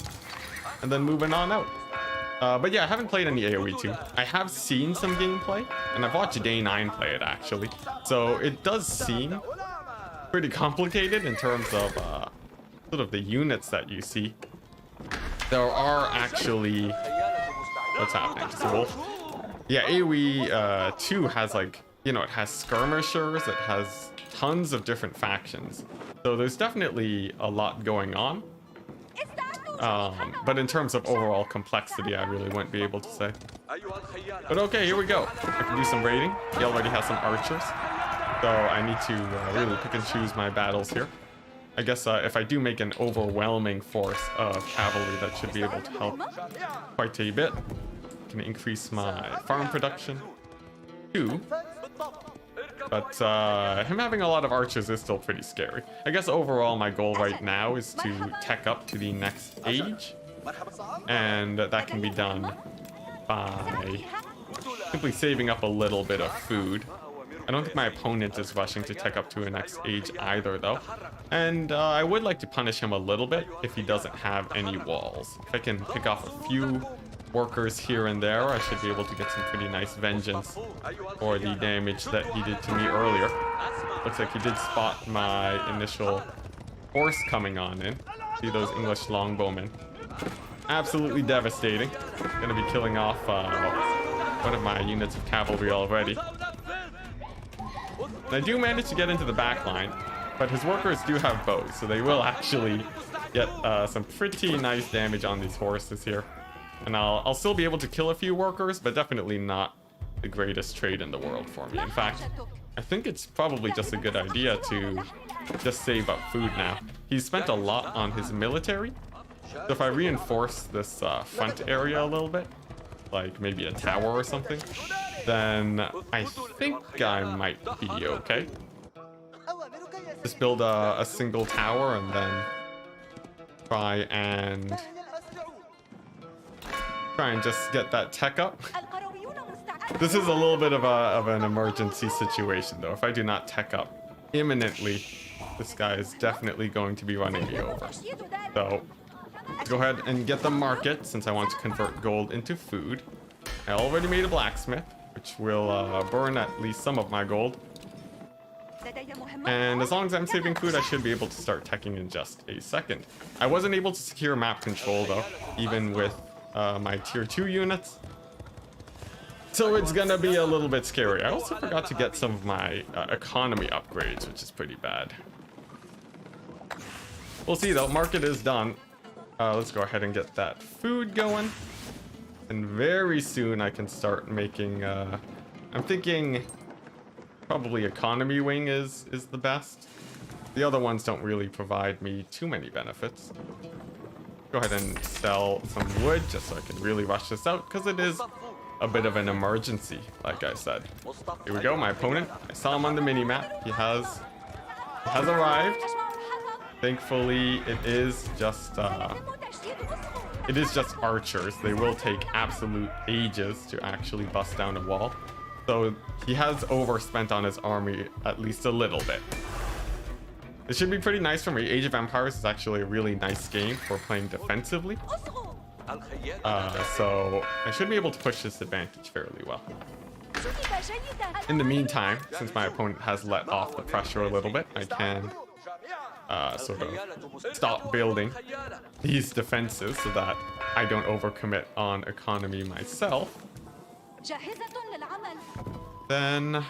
And then moving on out. But yeah, I haven't played any AOE2. I have seen some gameplay, and I've watched Day 9 play it actually. So it does seem pretty complicated in terms of sort of the units that you see. There are actually... What's happening? Just a wolf? Yeah, AOE 2 has like, you know, it has skirmishers, it has tons of different factions. So there's definitely a lot going on. But in terms of overall complexity, I really wouldn't be able to say. But okay, here we go. I can do some raiding. He already has some archers. So I need to really pick and choose my battles here. I guess if I do make an overwhelming force of cavalry, that should be able to help quite a bit. Can increase my farm production too. But him having a lot of archers is still pretty scary. I guess overall my goal right now is to tech up to the next age. And that can be done by simply saving up a little bit of food. I don't think my opponent is rushing to tech up to a next age either though. And I would like to punish him a little bit if he doesn't have any walls. If I can pick off a few workers here and there, I should be able to get some pretty nice vengeance for the damage that he did to me earlier. Looks like he did spot my initial horse coming on in. See those English longbowmen. Absolutely devastating. Gonna be killing off one of my units of cavalry already. And I do manage to get into the back line, but his workers do have bows, so they will actually get some pretty nice damage on these horses here. And I'll still be able to kill a few workers, but definitely not the greatest trade in the world for me. In fact, I think it's probably just a good idea to just save up food now. He's spent a lot on his military. So if I reinforce this front area a little bit, like maybe a tower or something, then I think I might be okay. Just build a single tower and then try and just get that tech up. This is a little bit of an emergency situation though. If I do not tech up imminently, this guy is definitely going to be running me over. So let's go ahead and get the market since I want to convert gold into food. I already made a blacksmith, which will burn at least some of my gold. And as long as I'm saving food, I should be able to start teching in just a second. I wasn't able to secure map control though, even with my tier 2 units. So it's gonna be a little bit scary. I also forgot to get some of my economy upgrades, which is pretty bad. We'll see though, market is done. Let's go ahead and get that food going. And very soon I can start making, I'm thinking probably economy wing is the best. The other ones don't really provide me too many benefits. Go ahead and sell some wood just so I can really rush this out because it is a bit of an emergency, like I said. Here we go, my opponent. I saw him on the mini-map. He has arrived. Thankfully, it is just archers. They will take absolute ages to actually bust down a wall. So he has overspent on his army at least a little bit. It should be pretty nice for me. Age of Empires is actually a really nice game for playing defensively. So I should be able to push this advantage fairly well. In the meantime, since my opponent has let off the pressure a little bit, I can sort of stop building these defenses so that I don't overcommit on economy myself. Then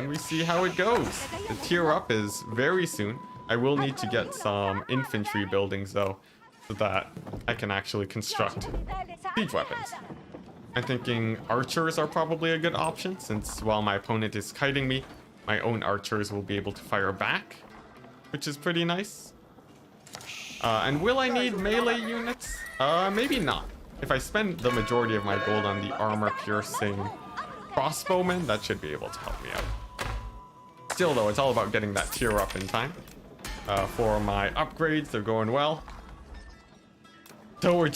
we see how it goes. The tier up is very soon. I will need to get some infantry buildings though, so that I can actually construct siege weapons. I'm thinking archers are probably a good option, since while my opponent is kiting me, my own archers will be able to fire back, which is pretty nice. And will I need melee units? Maybe not. If I spend the majority of my gold on the armor-piercing crossbowmen, that should be able to help me out. Still though, it's all about getting that tier up in time. For my upgrades, they're going well. So we're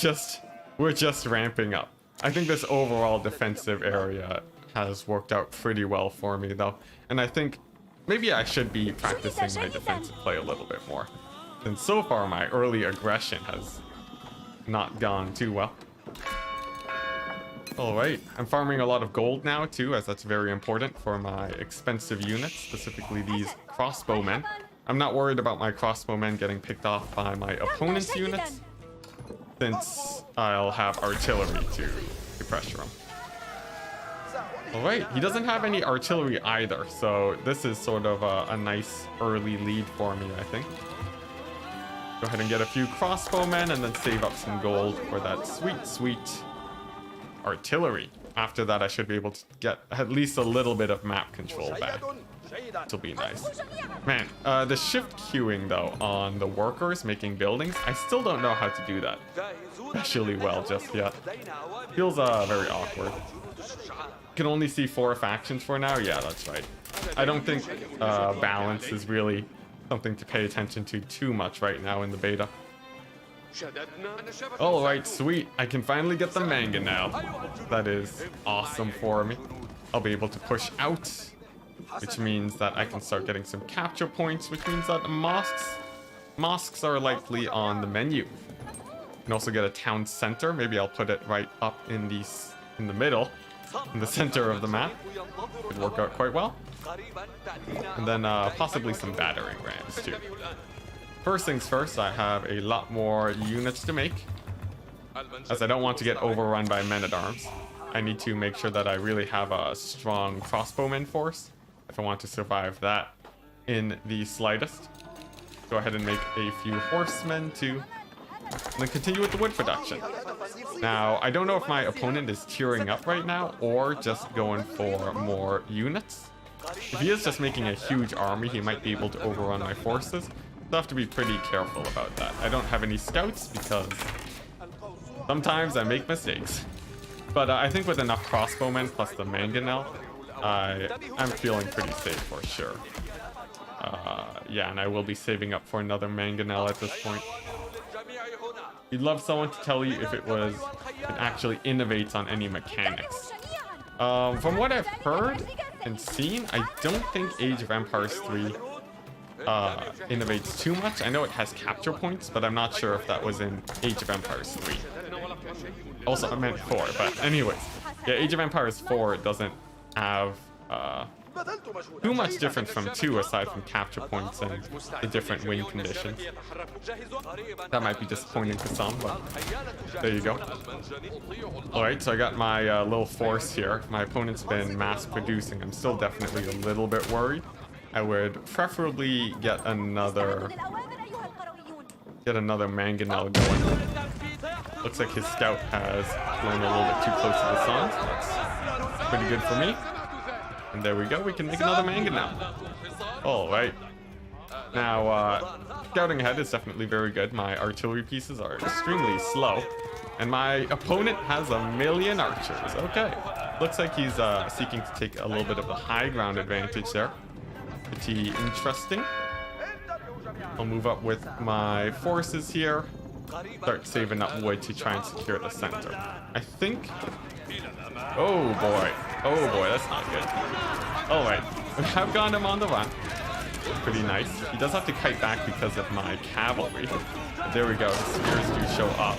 just ramping up. I think this overall defensive area has worked out pretty well for me though. And I think maybe I should be practicing my defensive play a little bit more. And so far my early aggression has not gone too well. Alright, I'm farming a lot of gold now too, as that's very important for my expensive units, specifically these crossbowmen. I'm not worried about my crossbowmen getting picked off by my opponent's units, since I'll have artillery to pressure him. Alright, he doesn't have any artillery either, so this is sort of a nice early lead for me, I think. Go ahead and get a few crossbowmen and then save up some gold for that sweet artillery. After that, I should be able to get at least a little bit of map control back. It'll be nice. Man, the shift queuing though on the workers making buildings, I still don't know how to do that especially well just yet. Feels very awkward. Can only see 4 factions for now. Yeah, that's right. I don't think balance is really something to pay attention to too much right now in the beta. All right, sweet. I can finally get the manga now. That is awesome for me. I'll be able to push out, which means that I can start getting some capture points, which means that mosques are likely on the menu. You can also get a town center. Maybe I'll put it right up in the middle, in the center of the map. Could work out quite well. And then possibly some battering rams too. First things first, I have a lot more units to make, as I don't want to get overrun by men-at-arms. I need to make sure that I really have a strong crossbowman force if I want to survive that in the slightest. Go ahead and make a few horsemen too, and then continue with the wood production. Now, I don't know if my opponent is tiering up right now or just going for more units. If he is just making a huge army, he might be able to overrun my forces. So I have to be pretty careful about that. I don't have any scouts because sometimes I make mistakes. But I think with enough crossbowmen plus the mangonel, I'm feeling pretty safe for sure. Yeah, and I will be saving up for another mangonel at this point. You'd love someone to tell you if it actually innovates on any mechanics. From what I've heard and seen, I don't think Age of Empires 3 innovates too much. I know it has capture points, but I'm not sure if that was in Age of Empires 3. Also, I meant 4, but anyways. Yeah, Age of Empires 4 doesn't have too much different from 2 aside from capture points and the different win conditions. That might be disappointing to some, but there you go. Alright, so I got my little force here. My opponent's been mass producing. I'm still definitely a little bit worried. I would preferably get another mangonel going. Looks like his scout has flown a little bit too close to the sun, so that's pretty good for me. And there we go, we can make another mangonel. Alright. Now, scouting ahead is definitely very good. My artillery pieces are extremely slow. And my opponent has 1,000,000 archers. Okay. Looks like he's seeking to take a little bit of the high ground advantage there. Pretty interesting. I'll move up with my forces here. Start saving up wood to try and secure the center. I think... Oh boy, that's not good. Alright, I've got him on the run. pretty nice. He does have to kite back because of my cavalry. But there we go, the spears do show up.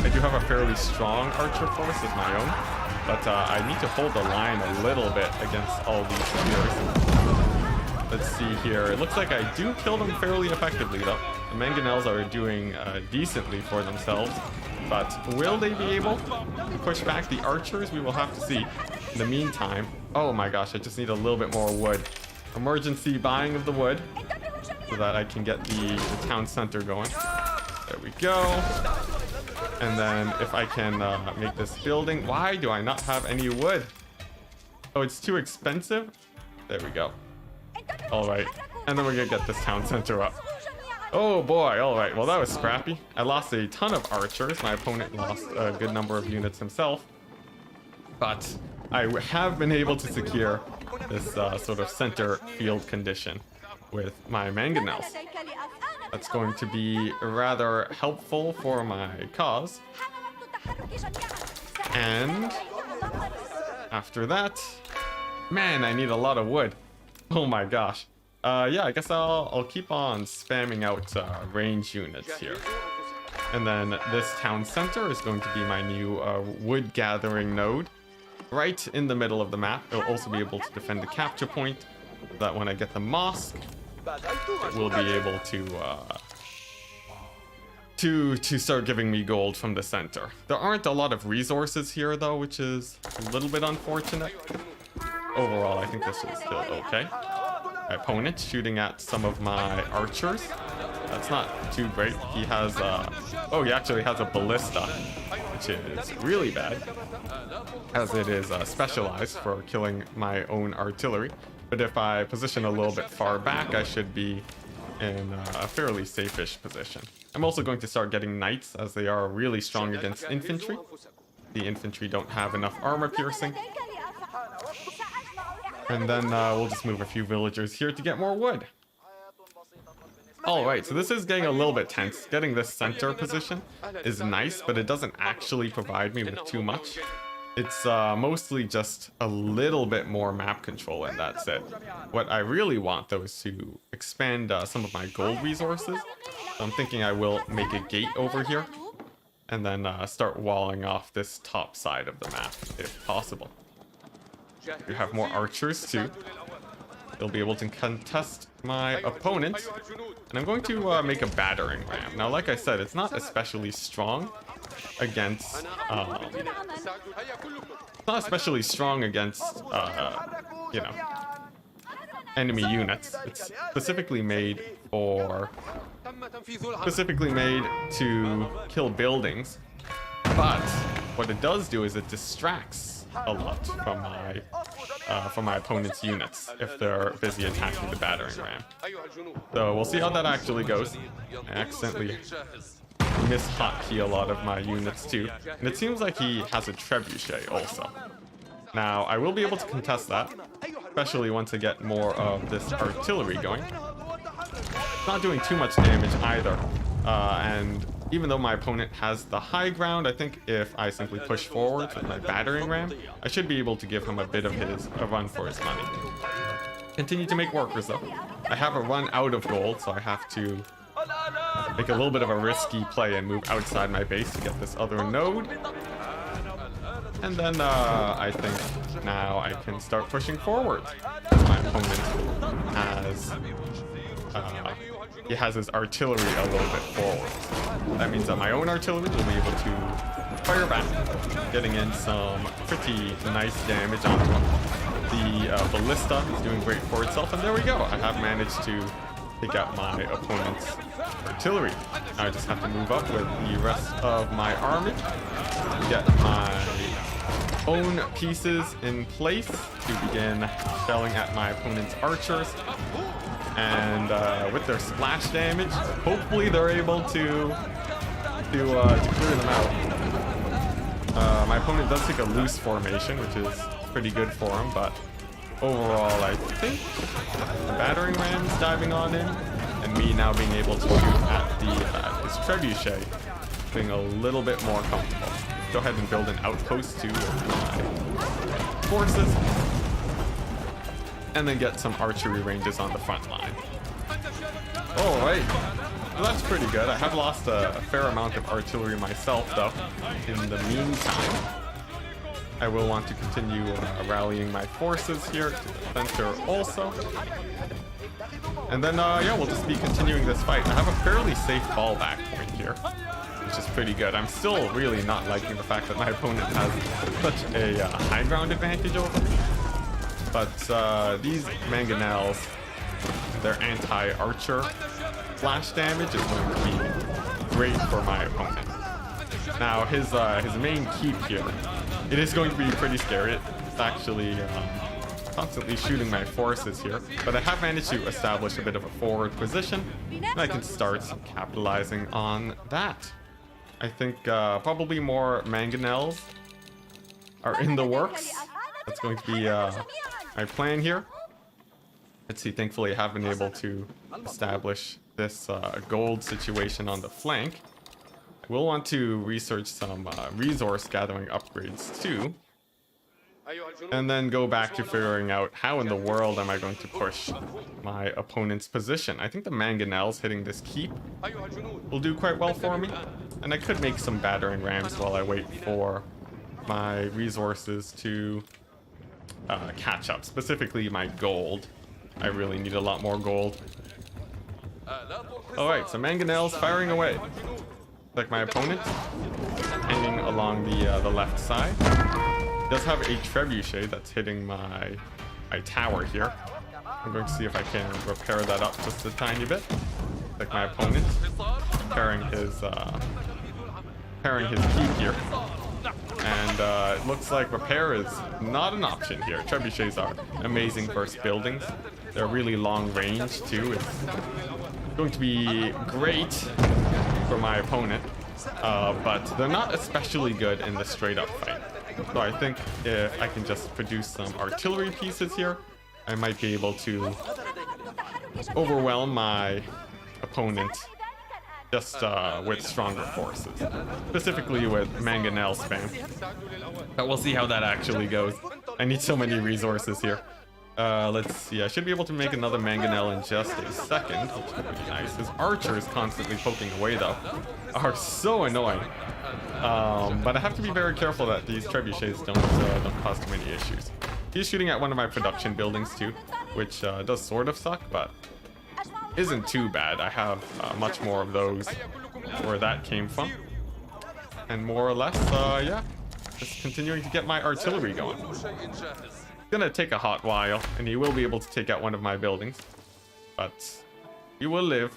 I do have a fairly strong archer force of my own, but I need to hold the line a little bit against all these spears. Let's see here. It looks like I do kill them fairly effectively though. The mangonels are doing decently for themselves, but will they be able to push back the archers? We will have to see. In the meantime, oh my gosh, I just need a little bit more wood. Emergency buying of the wood so that I can get the town center going. There we go. And then if I can make this building, why do I not have any wood? Oh, it's too expensive? There we go. All right, and then we're gonna get this town center up. Oh boy, all right, well that was scrappy. I lost a ton of archers. My opponent lost a good number of units himself. But I have been able to secure this sort of center field condition with my mangonels. That's going to be rather helpful for my cause. And after that, man, I need a lot of wood. Oh my gosh. Yeah, I guess I'll keep on spamming out range units here. And then this town center is going to be my new wood gathering node. Right in the middle of the map. It'll also be able to defend the capture point, so that when I get the mosque, it will be able to start giving me gold from the center. There aren't a lot of resources here though, which is a little bit unfortunate. Overall, I think this is still okay. My opponent shooting at some of my archers. That's not too great. He has oh, he actually has a ballista, which is really bad, as it is specialized for killing my own artillery. But if I position a little bit far back, I should be in a fairly safe-ish position. I'm also going to start getting knights, as they are really strong against infantry. The infantry don't have enough armor piercing. And then we'll just move a few villagers here to get more wood. Alright, so this is getting a little bit tense. Getting this center position is nice, but it doesn't actually provide me with too much. It's mostly just a little bit more map control, and that's it. What I really want, though, is to expand some of my gold resources. So I'm thinking I will make a gate over here, and then start walling off this top side of the map, if possible. You have more archers, too. They'll be able to contest my opponent. And I'm going to make a battering ram. Now, like I said, it's not especially strong against you know, enemy units. It's specifically made to kill buildings. But what it does do is it distracts a lot from my opponent's units if they're busy attacking the battering ram. So we'll see how that actually goes. I accidentally mis-hotkey a lot of my units too. And it seems like he has a trebuchet also. Now, I will be able to contest that, especially once I get more of this artillery going. It's not doing too much damage either. And even though my opponent has the high ground, I think if I simply push forward with my battering ram, I should be able to give him a bit of a run for his money. Continue to make workers though. I have a run out of gold, so I have to make a little bit of a risky play and move outside my base to get this other node. And then I think now I can start pushing forward. My opponent has he has his artillery a little bit forward. That means that my own artillery will be able to fire back, getting in some pretty nice damage onto him. The ballista is doing great for itself, and there we go. I have managed to take out my opponent's artillery. Now I just have to move up with the rest of my army, get my own pieces in place to begin shelling at my opponent's archers. And with their splash damage, hopefully they're able to clear them out. My opponent does take a loose formation, which is pretty good for him, but overall I think the battering ram is diving on in, and me now being able to shoot at his trebuchet, being a little bit more comfortable. Go ahead and build an outpost too with my forces. and then get some archery ranges on the front line. All right, well, that's pretty good. I have lost a fair amount of artillery myself, though. In the meantime, I will want to continue rallying my forces here to the center also. And then, yeah, we'll just be continuing this fight. I have a fairly safe fallback point here, which is pretty good. I'm still really not liking the fact that my opponent has such a high ground advantage over me. But these mangonels, their anti-archer flash damage is going to be great for my opponent. Now, his main keep here, it is going to be pretty scary. It's actually constantly shooting my forces here, but I have managed to establish a bit of a forward position, and I can start capitalizing on that. I think probably more mangonels are in the works. That's going to be my plan here. Let's see, thankfully I have been able to establish this gold situation on the flank. We'll want to research some resource gathering upgrades too, and then go back to figuring out how in the world am I going to push my opponent's position. I think the mangonels hitting this keep will do quite well for me, and I could make some battering rams while I wait for my resources to catch up, specifically my gold. I really need a lot more gold. Alright, so mangonels firing away. Like my opponent, hanging along the left side. Does have a trebuchet that's hitting my tower here. I'm going to see if I can repair that up just a tiny bit. Like my opponent, repairing his keep here. And it looks like repair is not an option here. Trebuchets are amazing versus buildings. They're really long range too. It's going to be great for my opponent, but they're not especially good in the straight up fight. So I think if I can just produce some artillery pieces here, I might be able to overwhelm my opponent just with stronger forces, specifically with mangonel spam. But we'll see how that actually goes. I need so many resources here. Let's see, I should be able to make another mangonel in just a second, which would be nice. His archers constantly poking away, though, are so annoying. But I have to be very careful that these trebuchets don't cause too many issues. He's shooting at one of my production buildings, too, which does sort of suck, but isn't too bad. I have much more of those where that came from. And more or less, yeah, just continuing to get my artillery going. Gonna take a hot while, and he will be able to take out one of my buildings, but he will live.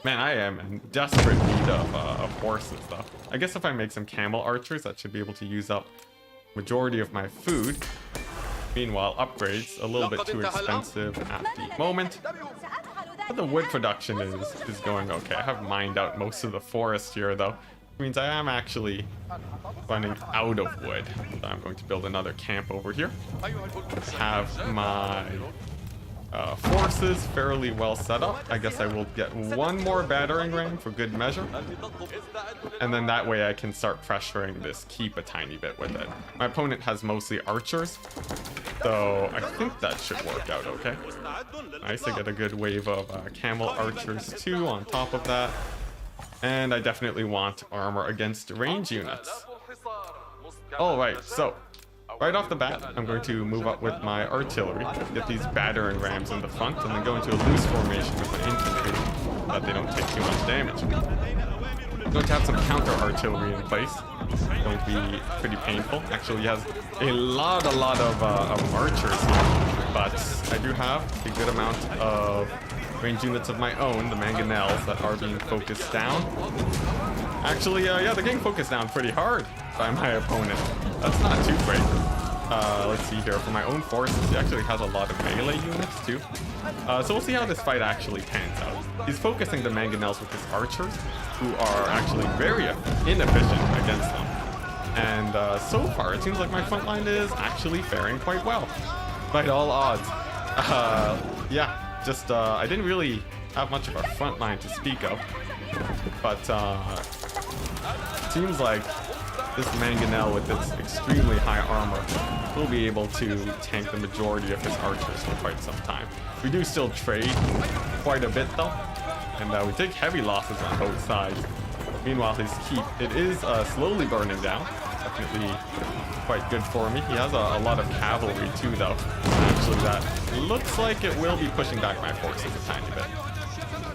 Man, I am in desperate need of horses, though. I guess if I make some camel archers, that should be able to use up majority of my food. Meanwhile, upgrades a little bit too expensive at the moment, but the wood production is going okay. I have mined out most of the forest here, though. It means I am actually running out of wood. So I'm going to build another camp over here. Have my forces fairly well set up. I guess I will get one more battering ram for good measure. And then that way I can start pressuring this keep a tiny bit with it. My opponent has mostly archers, so I think that should work out okay. Nice, I get a good wave of camel archers too on top of that. And I definitely want armor against range units. Alright, so right off the bat, I'm going to move up with my artillery, get these battering rams in the front, and then go into a loose formation with my infantry so that they don't take too much damage. I'm going to have some counter artillery in place. It's going to be pretty painful. Actually, he has a lot of archers here, but I do have a good amount of range units of my own, the mangonels, that are being focused down. Actually, yeah, they're getting focused down pretty hard by my opponent. That's not too great. Let's see here. For my own forces, he actually has a lot of melee units too. So we'll see how this fight actually pans out. He's focusing the mangonels with his archers, who are actually very inefficient against them. And so far, it seems like my front line is actually faring quite well, despite all odds. Yeah. Just, I didn't really have much of a front line to speak of, but it seems like this mangonel with its extremely high armor we'll be able to tank the majority of his archers for quite some time. We do still trade quite a bit though, and we take heavy losses on both sides. Meanwhile, his keep, it is slowly burning down. Definitely quite good for me. He has a lot of cavalry too though. Actually, that looks like it will be pushing back my forces a tiny bit.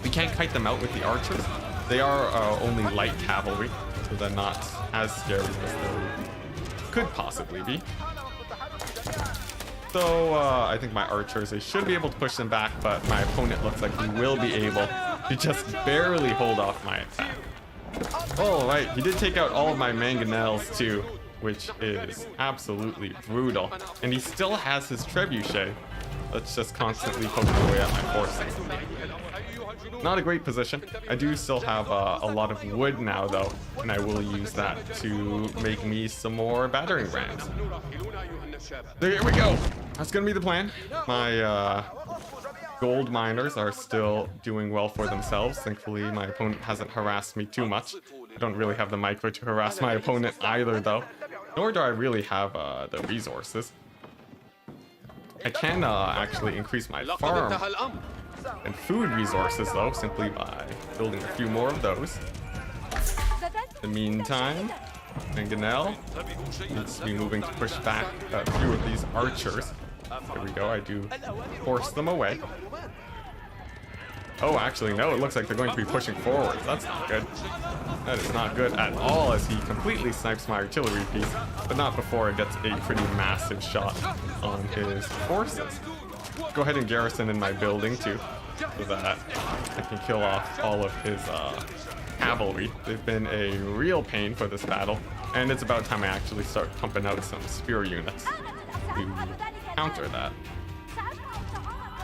We can't kite them out with the archers. They are only light cavalry, so they're not as scary as they could possibly be. So I think my archers, they should be able to push them back, but my opponent looks like he will be able to just barely hold off my attack. All right, he did take out all of my mangonels too, which is absolutely brutal. And he still has his trebuchet that's just constantly poking away at my forces. Not a great position. I do still have a lot of wood now though, and I will use that to make me some more battering rams. There we go. That's gonna be the plan. My gold miners are still doing well for themselves. Thankfully, my opponent hasn't harassed me too much. I don't really have the micro to harass my opponent either though, nor do I really have the resources. I can actually increase my farm and food resources though, simply by building a few more of those. In the meantime, Mangonel needs to be moving to push back a few of these archers. There we go, I do force them away. Oh, actually, no, it looks like they're going to be pushing forward. That's not good. That is not good at all, as he completely snipes my artillery piece, but not before it gets a pretty massive shot on his forces. Go ahead and garrison in my building too, so that I can kill off all of his cavalry. They've been a real pain for this battle, and it's about time I actually start pumping out some spear units to counter that.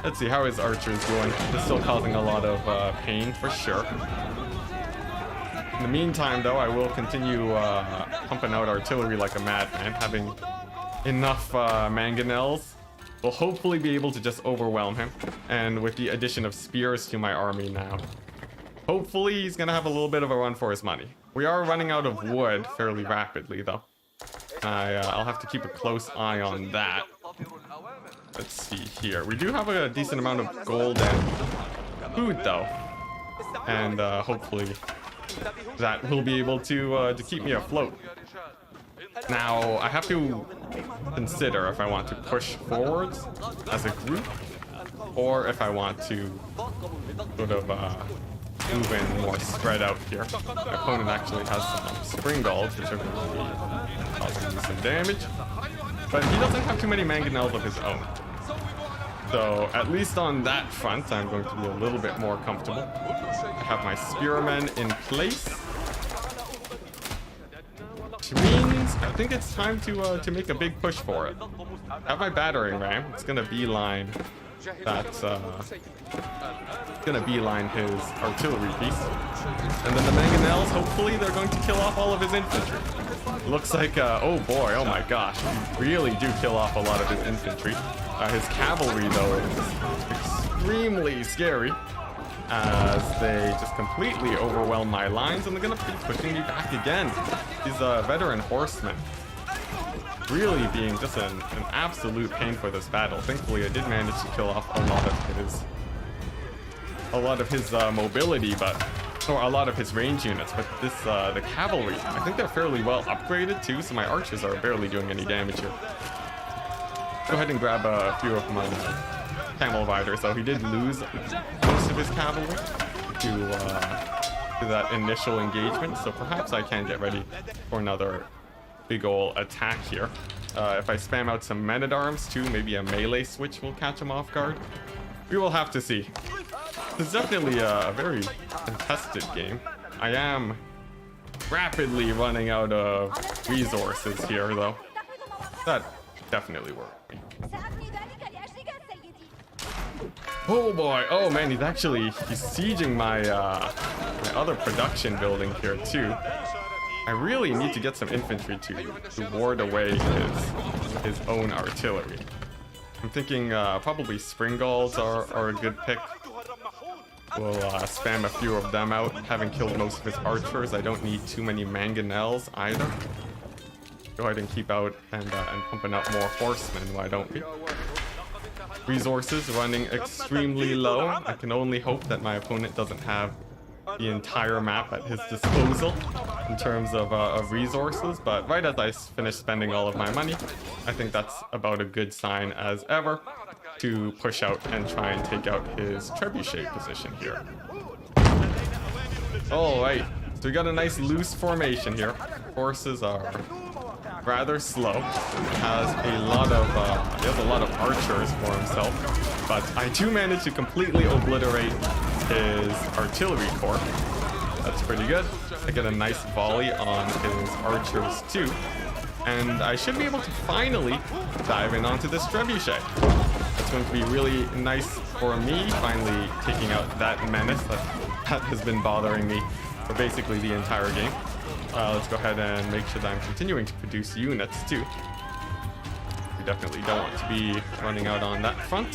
Let's see, how is archers doing? It's still causing a lot of pain for sure. In the meantime though, I will continue pumping out artillery like a madman. Having enough mangonels will hopefully be able to just overwhelm him. And with the addition of spears to my army now, hopefully he's gonna have a little bit of a run for his money. We are running out of wood fairly rapidly though. I'll have to keep a close eye on that. Let's see here. We do have a decent amount of gold and food though, and hopefully that will be able to keep me afloat. Now I have to consider if I want to push forwards as a group, or if I want to sort of move in more spread out here. My opponent actually has some spring galls, which are going to be causing me some damage, but he doesn't have too many mangonels of his own. So at least on that front, I'm going to be a little bit more comfortable. I have my spearmen in place, which means I think it's time to make a big push for it. I have my battering ram. It's gonna beeline that's gonna beeline his artillery piece, and then the mangonels, hopefully they're going to kill off all of his infantry. Looks like oh boy, oh my gosh, you really do kill off a lot of his infantry. His cavalry though is extremely scary, as they just completely overwhelm my lines, and they're gonna be pushing me back again. These veteran horsemen really being just an absolute pain for this battle. Thankfully, I did manage to kill off a lot of his mobility, or a lot of his range units. But this the cavalry, I think they're fairly well upgraded too, so my archers are barely doing any damage here. Go ahead and grab a few of my camel riders. So he did lose most of his cavalry to that initial engagement, so perhaps I can get ready for another big ol' attack here. If I spam out some men-at-arms too, maybe a melee switch will catch him off guard. We will have to see. This is definitely a very contested game. I am rapidly running out of resources here though. That definitely worked. Oh boy, oh man, he's sieging my other production building here too. I really need to get some infantry to ward away his own artillery. I'm thinking probably spring galls are a good pick. We'll spam a few of them out. Having killed most of his archers, I don't need too many mangonels either. go ahead and keep out and pumping out more horsemen, why don't we? Resources running extremely low. I can only hope that my opponent doesn't have the entire map at his disposal in terms of resources, but right as I finish spending all of my money, I think that's about a good sign as ever to push out and try and take out his trebuchet position here. Alright, so we got a nice loose formation here. Horses are rather slow. He has a lot of archers for himself, but I do manage to completely obliterate his artillery corps. That's pretty good. I get a nice volley on his archers too, and I should be able to finally dive in onto this trebuchet. It's going to be really nice for me, finally taking out that menace that has been bothering me for basically the entire game. Let's go ahead and make sure that I'm continuing to produce units too. We definitely don't want to be running out on that front.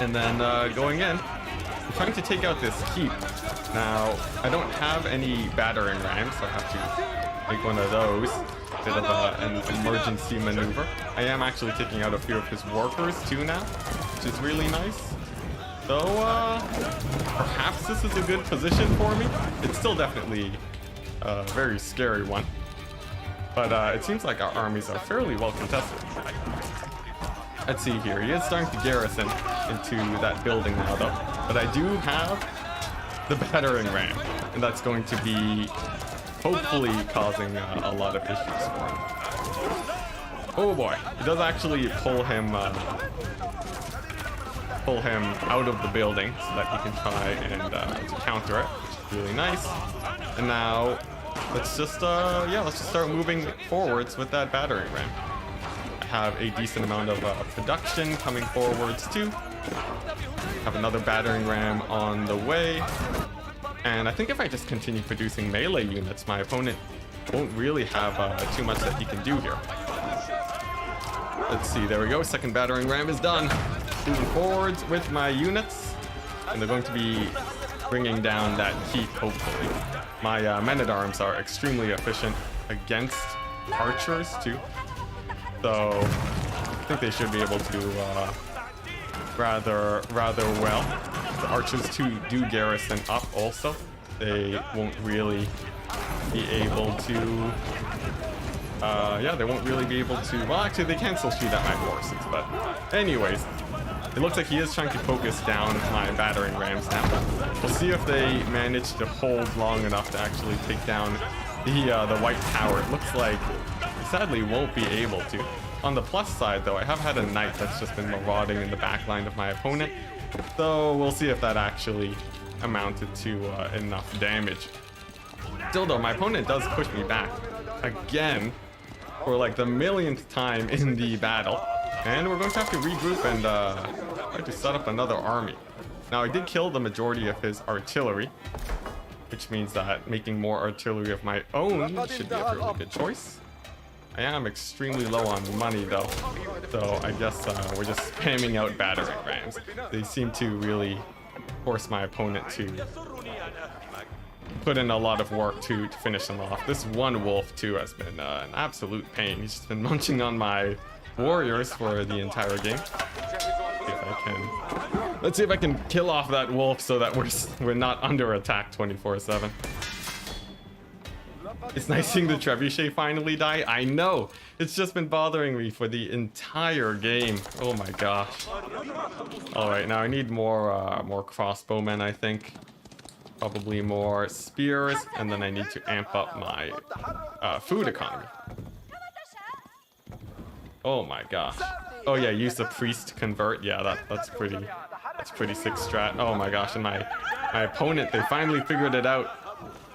And then going in, I'm trying to take out this keep. Now, I don't have any battering rams, so I have to make one of those. Bit of an emergency maneuver. I am actually taking out a few of his workers too now, which is really nice. So, perhaps this is a good position for me. It's still definitely a very scary one. But it seems like our armies are fairly well contested. Let's see here. He is starting to garrison into that building now, though. But I do have the battering ram, and that's going to be hopefully causing a lot of issues for him. Oh boy, it does actually pull him out of the building so that he can try and to counter it, which is really nice. And now let's just start moving forwards with that battering ram. I have a decent amount of production coming forwards too. Have another battering ram on the way. And I think if I just continue producing melee units, my opponent won't really have too much that he can do here. Let's see, there we go. Second battering ram is done. Moving forwards with my units. And they're going to be bringing down that keep, hopefully. My men-at-arms are extremely efficient against archers, too. So, I think they should be able to rather well. The archers too do garrison up also. They won't really be able to they won't really be able to, well, actually they can still shoot at my forces, but anyways, it looks like he is trying to focus down my battering rams now. We'll see if they manage to hold long enough to actually take down the white tower. It looks like he sadly won't be able to. On the plus side though, I have had a knight that's just been marauding in the back line of my opponent. So we'll see if that actually amounted to enough damage. Still though, my opponent does push me back again for like the millionth time in the battle. And we're going to have to regroup and try to set up another army. Now I did kill the majority of his artillery, which means that making more artillery of my own should be a really good choice. I am extremely low on money though, so I guess we're just spamming out battering rams. They seem to really force my opponent to put in a lot of work to finish them off. This one wolf too has been an absolute pain. He's just been munching on my warriors for the entire game. Let's see if I can kill off that wolf so that we're not under attack 24/7. It's nice seeing the trebuchet finally die. I know. It's just been bothering me for the entire game. Oh my gosh. All right, now I need more crossbowmen, I think. Probably more spears, and then I need to amp up my food economy. Oh my gosh. Oh yeah, use the priest to convert. Yeah, that's pretty sick strat. Oh my gosh, and my opponent, they finally figured it out.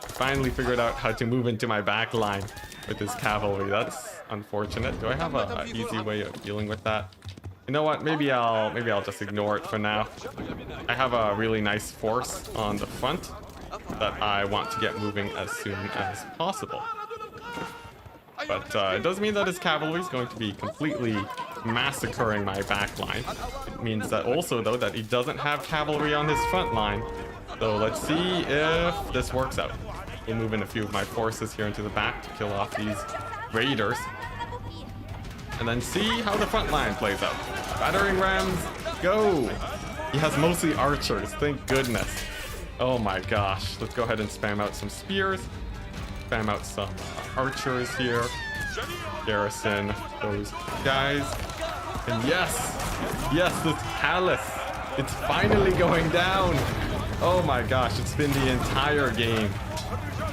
Finally figured out how to move into my back line with his cavalry. That's unfortunate. Do I have an easy way of dealing with that? You know what? Maybe I'll just ignore it for now. I have a really nice force on the front that I want to get moving as soon as possible. But it does mean that his cavalry is going to be completely massacring my back line. It means that also though that he doesn't have cavalry on his front line. So let's see if this works out. We'll move in a few of my forces here into the back to kill off these raiders. And then see how the front line plays out. Battering rams, go! He has mostly archers, thank goodness. Oh my gosh. Let's go ahead and spam out some spears. Spam out some archers here. Garrison those guys. And yes! Yes, this palace! It's finally going down! Oh my gosh, it's been the entire game.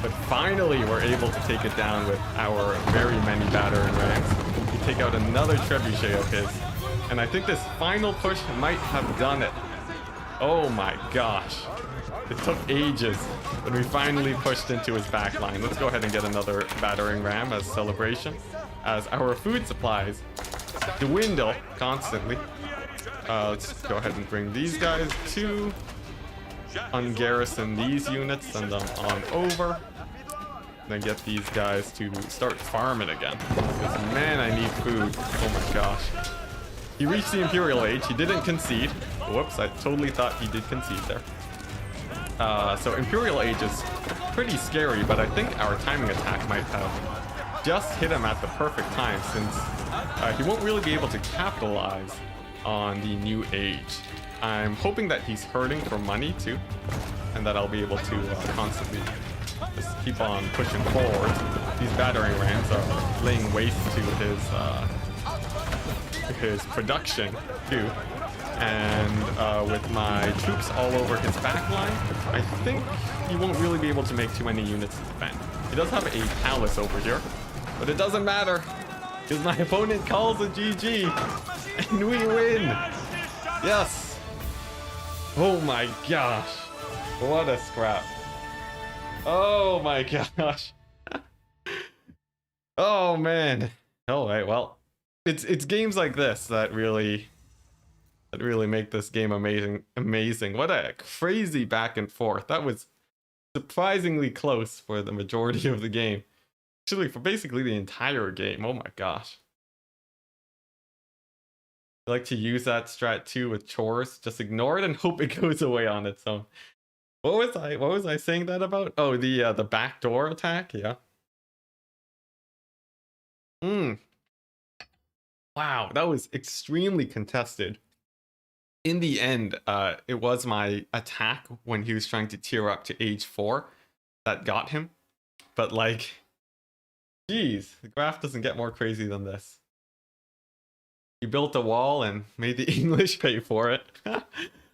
But finally we're able to take it down with our very many battering rams. We take out another trebuchet of his. And I think this final push might have done it. Oh my gosh. It took ages, but we finally pushed into his back line. Let's go ahead and get another battering ram as celebration, as our food supplies dwindle constantly. Let's go ahead and bring these guys to ungarrison these units, send them on over. Then get these guys to start farming again. Because man, I need food. Oh my gosh. He reached the Imperial Age. He didn't concede. Whoops, I totally thought he did concede there. So Imperial Age is pretty scary, but I think our timing attack might have just hit him at the perfect time, since he won't really be able to capitalize on the new age. I'm hoping that he's hurting for money too, and that I'll be able to constantly just keep on pushing forward. These battering rams are laying waste to his production too. And with my troops all over his back line, I think he won't really be able to make too many units to defend. He does have a palace over here, but it doesn't matter, because my opponent calls a GG, and we win! Yes! Oh my gosh, what a scrap. Oh my gosh. Oh man. All right, well, it's games like this that really make this game amazing. What a crazy back and forth. That was surprisingly close for the majority of the game. Actually, for basically the entire game. Oh my gosh. I like to use that strat too with chores. Just ignore it and hope it goes away on its own. What was I saying that about? Oh, the backdoor attack, yeah. Wow, that was extremely contested. In the end, it was my attack when he was trying to tier up to age 4 that got him. But like, geez, the graph doesn't get more crazy than this. You built a wall and made the English pay for it.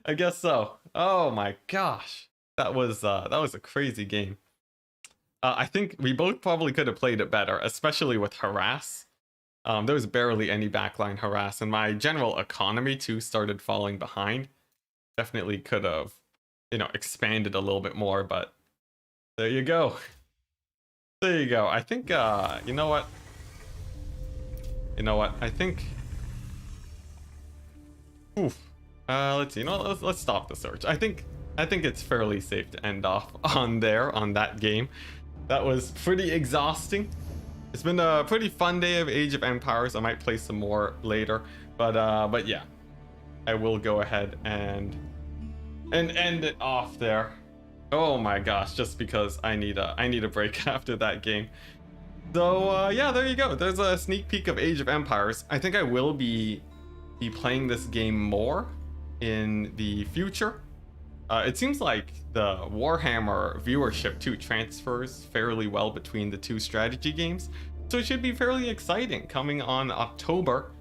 I guess so. Oh my gosh. That was a crazy game. I think we both probably could have played it better, especially with harass. There was barely any backline harass, and my general economy too started falling behind. Definitely could have, expanded a little bit more, but there you go. There you go. I think, you know what? I think... Oof. Let's see. Let's stop the search. I think it's fairly safe to end off on that game. That was pretty exhausting. It's been a pretty fun day of Age of Empires. I might play some more later, but yeah, I will go ahead and end it off there. Oh my gosh, just because I need a break after that game. So yeah, there you go. There's a sneak peek of Age of Empires. I think I will be playing this game more in the future. It seems like the Warhammer viewership too transfers fairly well between the two strategy games, so it should be fairly exciting. Coming on October,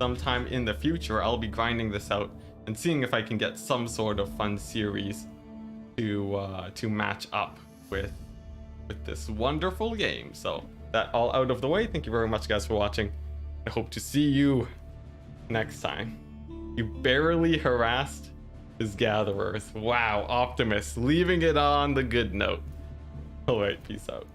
sometime in the future, I'll be grinding this out and seeing if I can get some sort of fun series to match up with this wonderful game. So that all out of the way, thank you very much guys for watching. I hope to see you next time. You barely harassed his gatherers. Wow, Optimus leaving it on the good note. Alright, peace out.